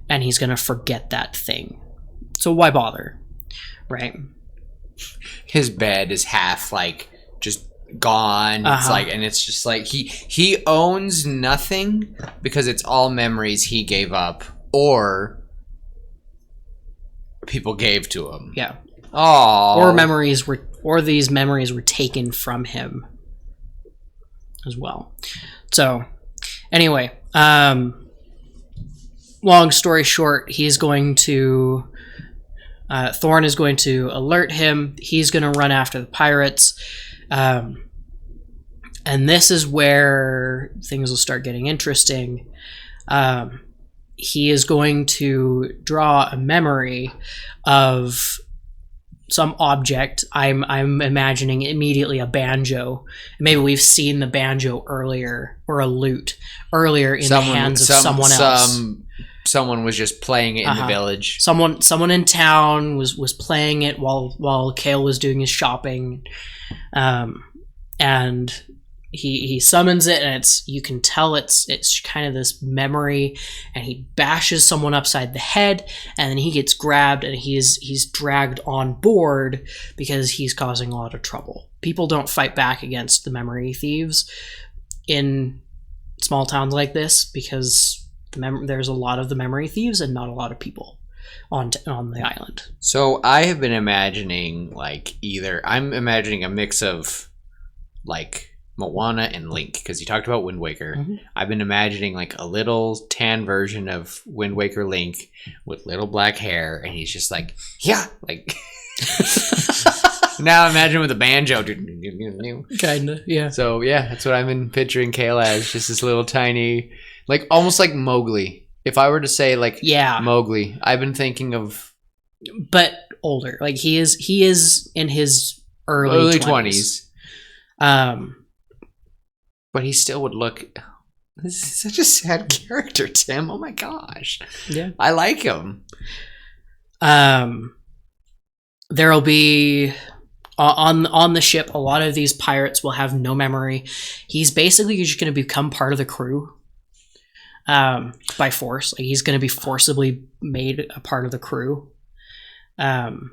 and he's going to forget that thing. So why bother? Right? His bed is half like just gone. It's like, and it's just like he owns nothing because it's all memories he gave up or people gave to him. Yeah. Oh. Or these memories were taken from him as well. So, anyway, long story short, Thorn is going to alert him. He's going to run after the pirates. And this is where things will start getting interesting. He is going to draw a memory of some object. I'm imagining immediately a banjo. Maybe we've seen the banjo earlier, or a lute earlier in the hands of someone else. Someone was just playing it in the village. Someone in town was playing it while Kale was doing his shopping, and he summons it, and you can tell it's kind of this memory, and he bashes someone upside the head, and then he gets grabbed, and he's dragged on board because he's causing a lot of trouble. People don't fight back against the memory thieves in small towns like this because there's a lot of the memory thieves and not a lot of people on the island. So I have been imagining I'm imagining a mix of like Moana and Link, because you talked about Wind Waker. Mm-hmm. I've been imagining like a little tan version of Wind Waker Link with little black hair, and he's just like, yeah, like. Now imagine with a banjo. Kinda, yeah. So yeah, that's what I've been picturing Kale as, just this little tiny, like almost like Mowgli. If I were to say like Mowgli, I've been thinking of, but older. Like he is in his early 20s. But he still would look. This is such a sad character, Tim. Oh my gosh. Yeah, I like him. There'll be on the ship. A lot of these pirates will have no memory. He's basically just going to become part of the crew, by force. Like he's going to be forcibly made a part of the crew, and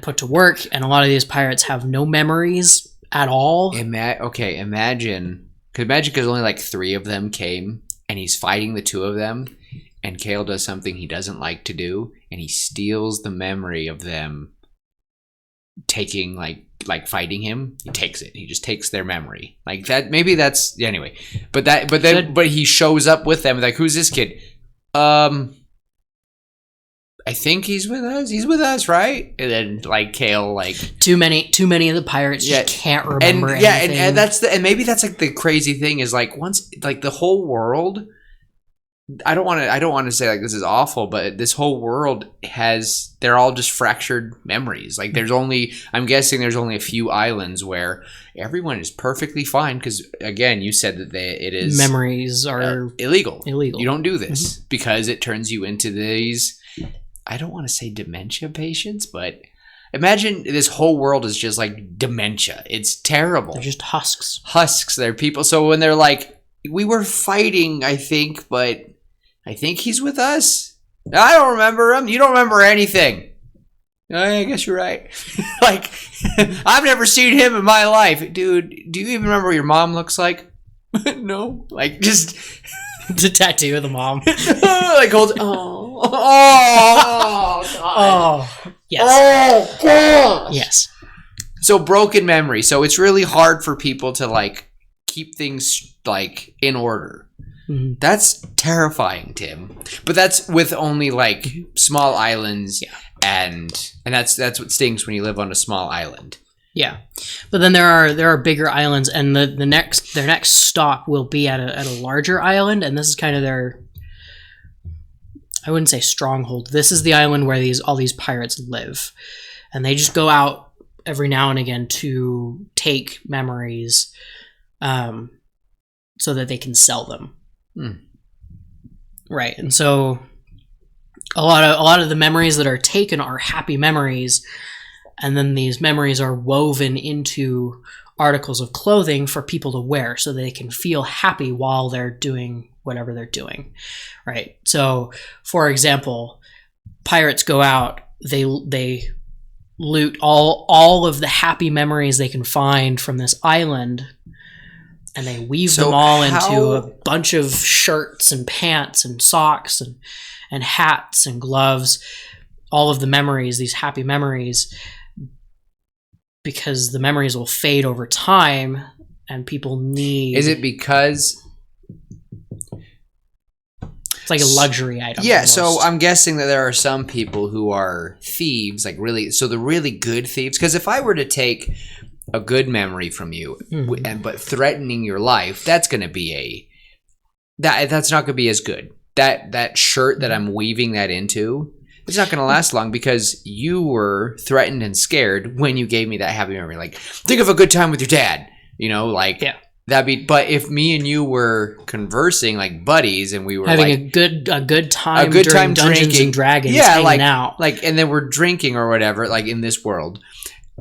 put to work. And a lot of these pirates have no memories at all. Imagine because only like 3 of them came, and he's fighting the 2 of them, and Kale does something he doesn't like to do, and he steals the memory of them taking like fighting him. He takes it. He just takes their memory like that. Maybe that's anyway. But he shows up with them like, who's this kid? I think he's with us. He's with us, right? And then like Kale, like too many of the pirates just can't remember anything. And maybe that's like the crazy thing is like once like the whole world. I don't want to say like this is awful, but this whole world they're all just fractured memories. Like I'm guessing there's only a few islands where everyone is perfectly fine because again, you said that it is memories are illegal. You don't do this because it turns you into these. I don't want to say dementia patients, but imagine this whole world is just like dementia. It's terrible. They're just husks. They're people. So when they're like, we were fighting, I think, but I think he's with us. I don't remember him. You don't remember anything. I guess you're right. Like, I've never seen him in my life. Dude, do you even remember what your mom looks like? No. Like, just... the tattoo of the mom. Like, holds... Yes. Oh, God. Yes. So, broken memory. So, it's really hard for people to, like, keep things, like, in order. Mm-hmm. That's terrifying, Tim. But that's with only, like, small islands. Yeah. And that's what stings when you live on a small island. Yeah, but then there are bigger islands, and their next stop will be at a larger island, and this is kind of their, I wouldn't say stronghold. This is the island where all these pirates live, and they just go out every now and again to take memories, so that they can sell them. Right, and so a lot of the memories that are taken are happy memories. And then these memories are woven into articles of clothing for people to wear so they can feel happy while they're doing whatever they're doing, right? So, for example, pirates go out, they loot all of the happy memories they can find from this island, and they weave them all into a bunch of shirts and pants and socks and hats and gloves. all of the memories, these happy memories, because the memories will fade over time and people need... Is it because... It's like a luxury item. Yeah, almost. so I'm guessing that there are some people who are thieves, like really... So the really good thieves... Because if I were to take a good memory from you, but threatening your life, that's going to be that's not going to be as good. That shirt that I'm weaving that into, it's not going to last long because you were threatened and scared when you gave me that happy memory. Like, think of a good time with your dad. You know, like... Yeah. That'd be, but if me and you were conversing like buddies and we were having like, a good time during Dungeons drinking, and Dragons, yeah, hanging like out, and then we're drinking or whatever, like in this world,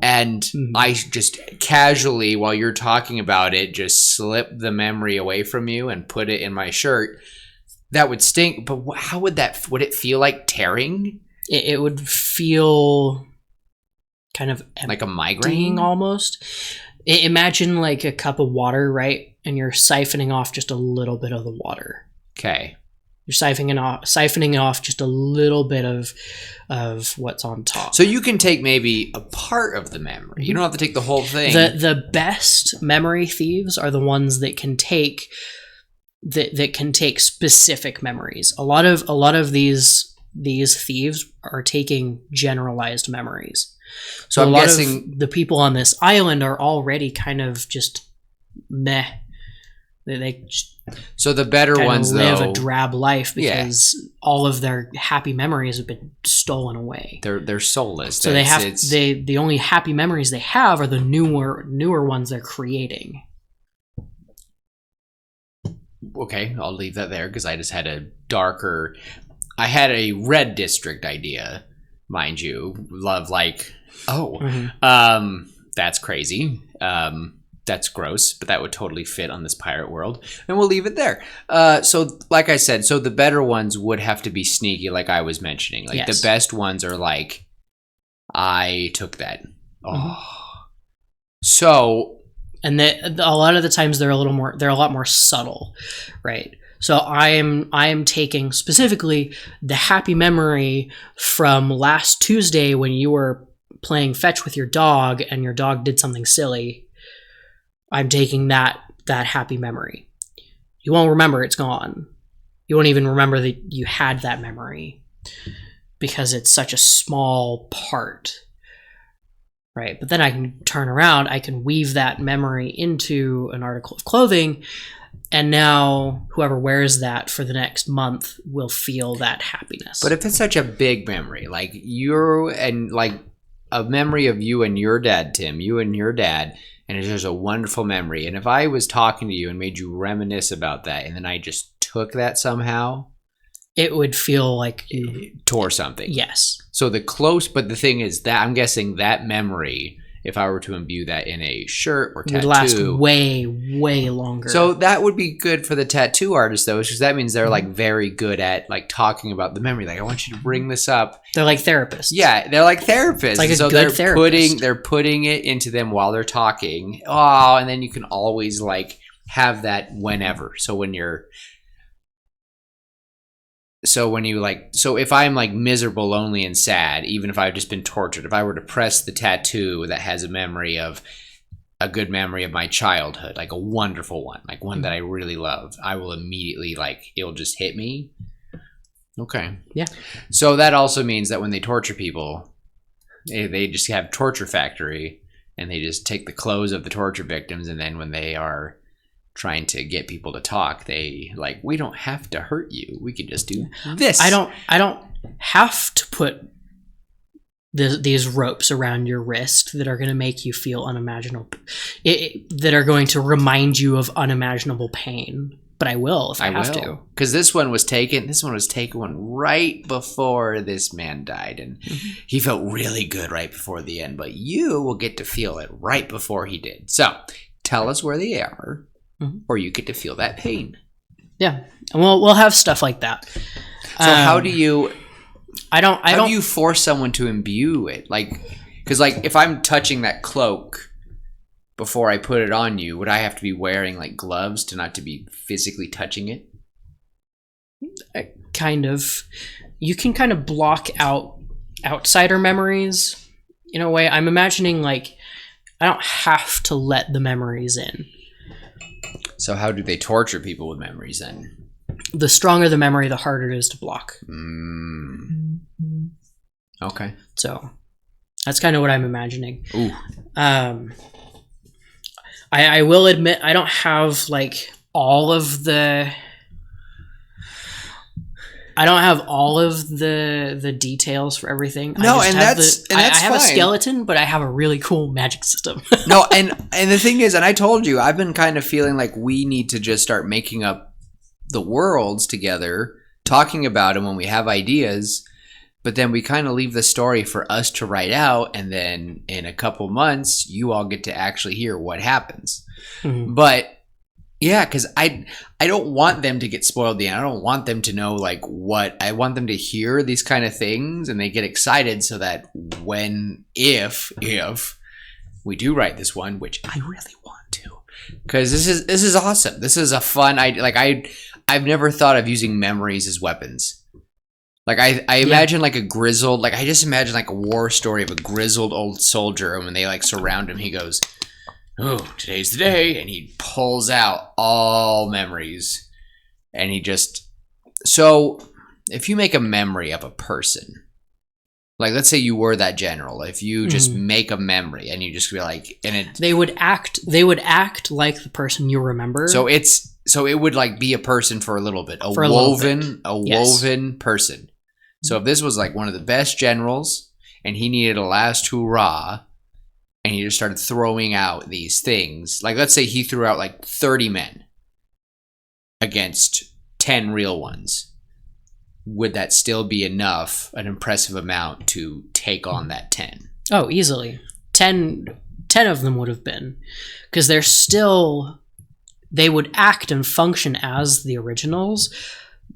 and I just casually, while you're talking about it, just slip the memory away from you and put it in my shirt. That would stink. But how would that? Would it feel like tearing? It would feel kind of like a migraine almost. Imagine like a cup of water, right? And you're siphoning off just a little bit of the water. Okay. You're siphoning off just a little bit of what's on top. So you can take maybe a part of the memory. You don't have to take the whole thing. The best memory thieves are the ones that can take that can take specific memories. A lot of these thieves are taking generalized memories. So I'm guessing of the people on this island are already kind of just meh. They so the better ones live though a drab life because all of their happy memories have been stolen away. They're soulless. So the only happy memories they have are the newer ones they're creating. Okay, I'll leave that there because I just had I had a red district idea, mind you. Love like, that's crazy. That's gross, but that would totally fit on this pirate world. And we'll leave it there. So like I said, so the better ones would have to be sneaky, like I was mentioning. Like the best ones are like, I took that. So... And a lot of the times they're a lot more subtle, right? So I am taking specifically the happy memory from last Tuesday when you were playing fetch with your dog and your dog did something silly. I'm taking that happy memory. You won't remember, it's gone. You won't even remember that you had that memory because it's such a small part. Right, but then I can turn around, I can weave that memory into an article of clothing, and now whoever wears that for the next month will feel that happiness. But if it's such a big memory, like like a memory of you and your dad, Tim, you and your dad, and it's just a wonderful memory. And if I was talking to you and made you reminisce about that, and then I just took that somehow, it would feel like you tore something. Yes. So but the thing is that I'm guessing that memory, if I were to imbue that in a shirt or tattoo, would last way, way longer. So that would be good for the tattoo artist, though, because that means they're like very good at like talking about the memory. Like, I want you to bring this up. They're like therapists. Yeah, they're like therapists. It's like so good therapist. They're putting it into them while they're talking. Oh, and then you can always like have that whenever. So if I'm like miserable, lonely, and sad, even if I've just been tortured, if I were to press the tattoo that has a good memory of my childhood, like a wonderful one, like one that I really love, I will immediately it'll just hit me. Okay. Yeah. So that also means that when they torture people, they just have Torture Factory and they just take the clothes of the torture victims, and then when they are trying to get people to talk, they we don't have to hurt you, we could just do this. I don't have to put these ropes around your wrist that are going to make you feel unimaginable, that are going to remind you of unimaginable pain, but I will if I have to, because this one was taken right before this man died, and he felt really good right before the end, but you will get to feel it right before he did. So tell us where they are, or you get to feel that pain. Yeah, and we'll have stuff like that. So how do you? How do you force someone to imbue it? Because if I'm touching that cloak before I put it on you, would I have to be wearing gloves to not to be physically touching it? Kind of. You can kind of block out outsider memories in a way. I'm imagining like I don't have to let the memories in. So how do they torture people with memories then? The stronger the memory, the harder it is to block. Okay. So that's kind of what I'm imagining. Ooh. I will admit I don't have like all of the details for everything. No, I that's I have fine. a skeleton, but I have a really cool magic system. No, and the thing is, and I told you, I've been kind of feeling like we need to just start making up the worlds together, talking about them when we have ideas, but then we kind of leave the story for us to write out, and then in a couple months, you all get to actually hear what happens. Mhm. But yeah, because I don't want them to get spoiled. I don't want them to know like what I want them to hear these kind of things, and they get excited so that if we do write this one, which I really want to, because this is awesome. This is a fun idea. Like I've never thought of using memories as weapons. Like I imagine like a grizzled, like I just imagine like a war story of a grizzled old soldier, and when they like surround him, he goes, "Oh, today's the day," and he pulls out all memories, and he just. So if you make a memory of a person, like let's say you were that general, if you just make a memory and you just be like, and it, They would act like the person you remember. so it would like be a person for a little bit, For a little bit. Yes. woven person. So if this was like one of the best generals and he needed a last hurrah, and he just started throwing out these things, like let's say he threw out like 30 men against 10 real ones, would that still be enough, an impressive amount to take on that 10? Oh, easily. 10 of them would have been, because they would act and function as the originals.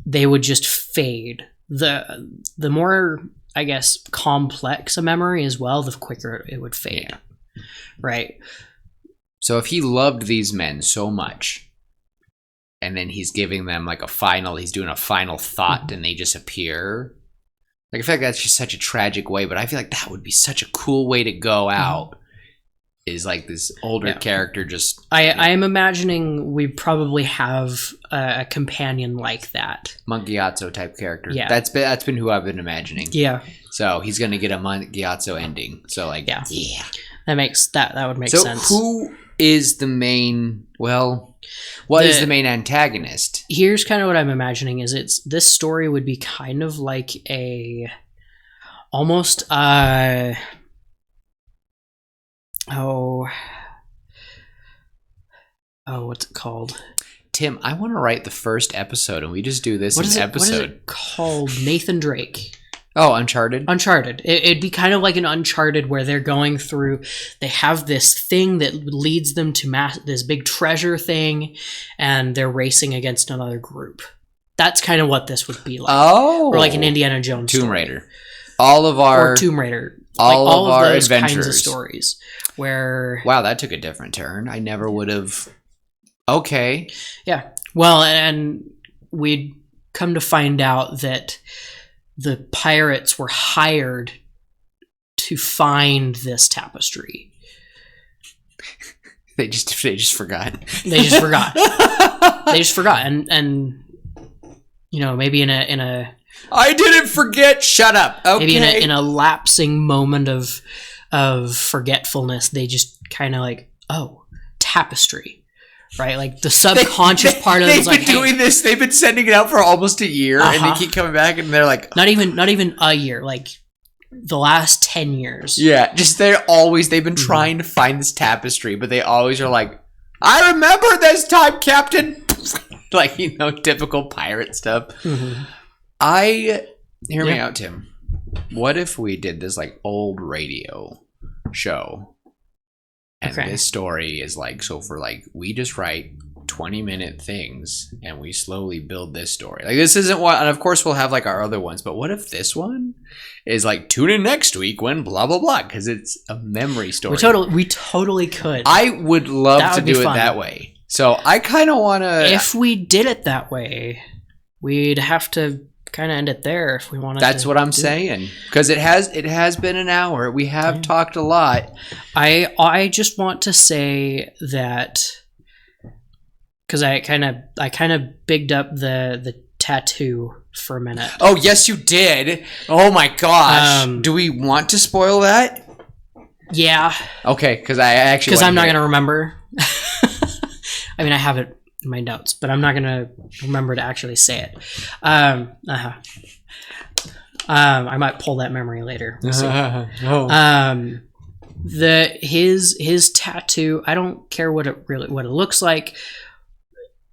They would just fade. The more, I guess, complex a memory as well, the quicker it would fade. Yeah. Right. So if he loved these men so much, and then he's giving them like he's doing a final thought, and they just appear. Like I feel like that's just such a tragic way, but I feel like that would be such a cool way to go out. Is like this older character just. I am imagining we probably have a companion like that. Mongiazzo type character. Yeah. That's been who I've been imagining. Yeah. So he's gonna get a Mongiazzo ending. So like yeah. That would make sense. So who is the main what is the main antagonist? Here's kind of what I'm imagining is this story would be kind of like what's it called? Tim, I want to write the first episode and we just do this episode. What is it called? Nathan Drake. Oh, Uncharted? Uncharted. It'd be kind of like an Uncharted where they're going through, they have this thing that leads them to this big treasure thing, and they're racing against another group. That's kind of what this would be like. Oh. Or like an Indiana Jones Tomb story. Raider. Or Tomb Raider. All of those adventures. Kinds of stories where... Wow, that took a different turn. I never would have... Okay. Yeah. Well, and we'd come to find out that the pirates were hired to find this tapestry. They just forgot. They just forgot. And you know, maybe in a I didn't forget. Shut up. Okay. Maybe in a lapsing moment of forgetfulness, they just kind of like, oh, tapestry. Right, like the subconscious part of it is like, they've been doing this. They've been sending it out for almost a year, and they keep coming back, and they're like, not even a year, like the last 10 years. Yeah, just they've been trying to find this tapestry, but they always are like, I remember this time, Captain. Like, you know, typical pirate stuff. Mm-hmm. Hear me out, Tim. What if we did this like old radio show? And this story is like, so for like, we just write 20-minute things and we slowly build this story. Like this isn't one, and of course we'll have like our other ones, but what if this one is like, tune in next week when blah, blah, blah, because it's a memory story. We totally could. I would love to do it that way. So I kind of want to... If we did it that way, we'd have to kind of end it there if we wanted. That's what I'm saying, because it has been an hour. We have talked a lot. I just want to say that because I kind of bigged up the tattoo for a minute. Oh yes, you did. Oh my gosh. Do we want to spoil that? Yeah. Okay, because I'm not going to remember. I mean, I have it in my notes, but I'm not going to remember to actually say it. I might pull that memory later. We'll see. His tattoo, I don't care what it looks like.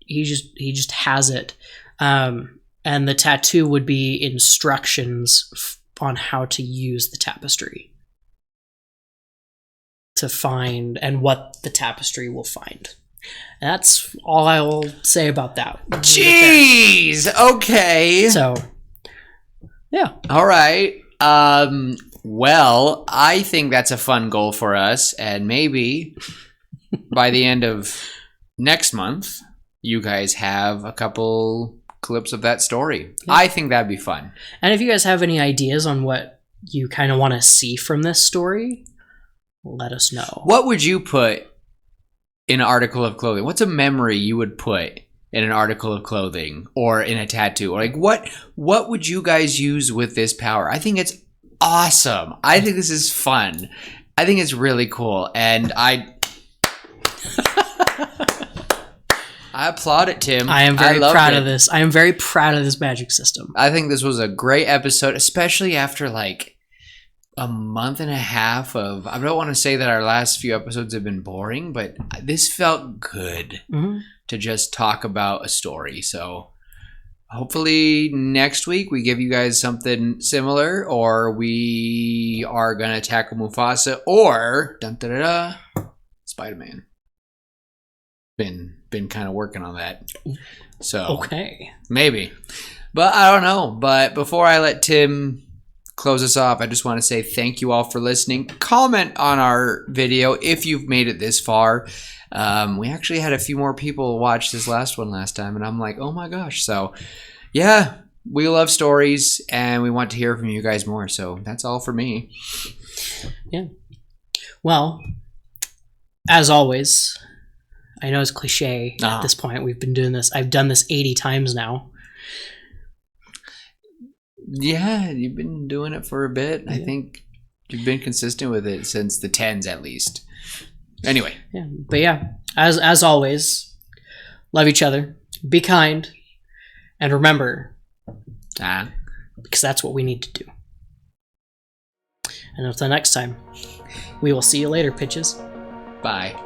He just has it. And the tattoo would be instructions on how to use the tapestry to find and what the tapestry will find. And that's all I will say about that. Jeez. Okay. So, yeah. All right. Well, I think that's a fun goal for us, and maybe by the end of next month, you guys have a couple clips of that story. Yeah. I think that'd be fun. And if you guys have any ideas on what you kind of want to see from this story, let us know. What would you put in an article of clothing? What's a memory you would put in an article of clothing or in a tattoo? Or like what would you guys use with this power? I think it's awesome. I think this is fun. I think it's really cool, and I applaud it, Tim. I am very proud of this. I am very proud of this magic system. I think this was a great episode, especially after like a month and a half of, I don't want to say that our last few episodes have been boring, but this felt good to just talk about a story. So hopefully next week we give you guys something similar, or we are going to tackle Mufasa or Spider-Man. Been kind of working on that. So okay. Maybe. But I don't know. But before I let Tim close us off, I just want to say thank you all for listening. Comment on our video if you've made it this far. We actually had a few more people watch this last time, and I'm like, oh my gosh. So yeah, we love stories and we want to hear from you guys more. So that's all for me. Yeah. Well, as always, I know it's cliche at this point. We've been doing this. I've done this 80 times now. Yeah, you've been doing it for a bit. Yeah. I think you've been consistent with it since the 10s at least. Anyway. Yeah, but yeah, as always, love each other, be kind, and remember, because that's what we need to do. And until next time, we will see you later, pitches. Bye.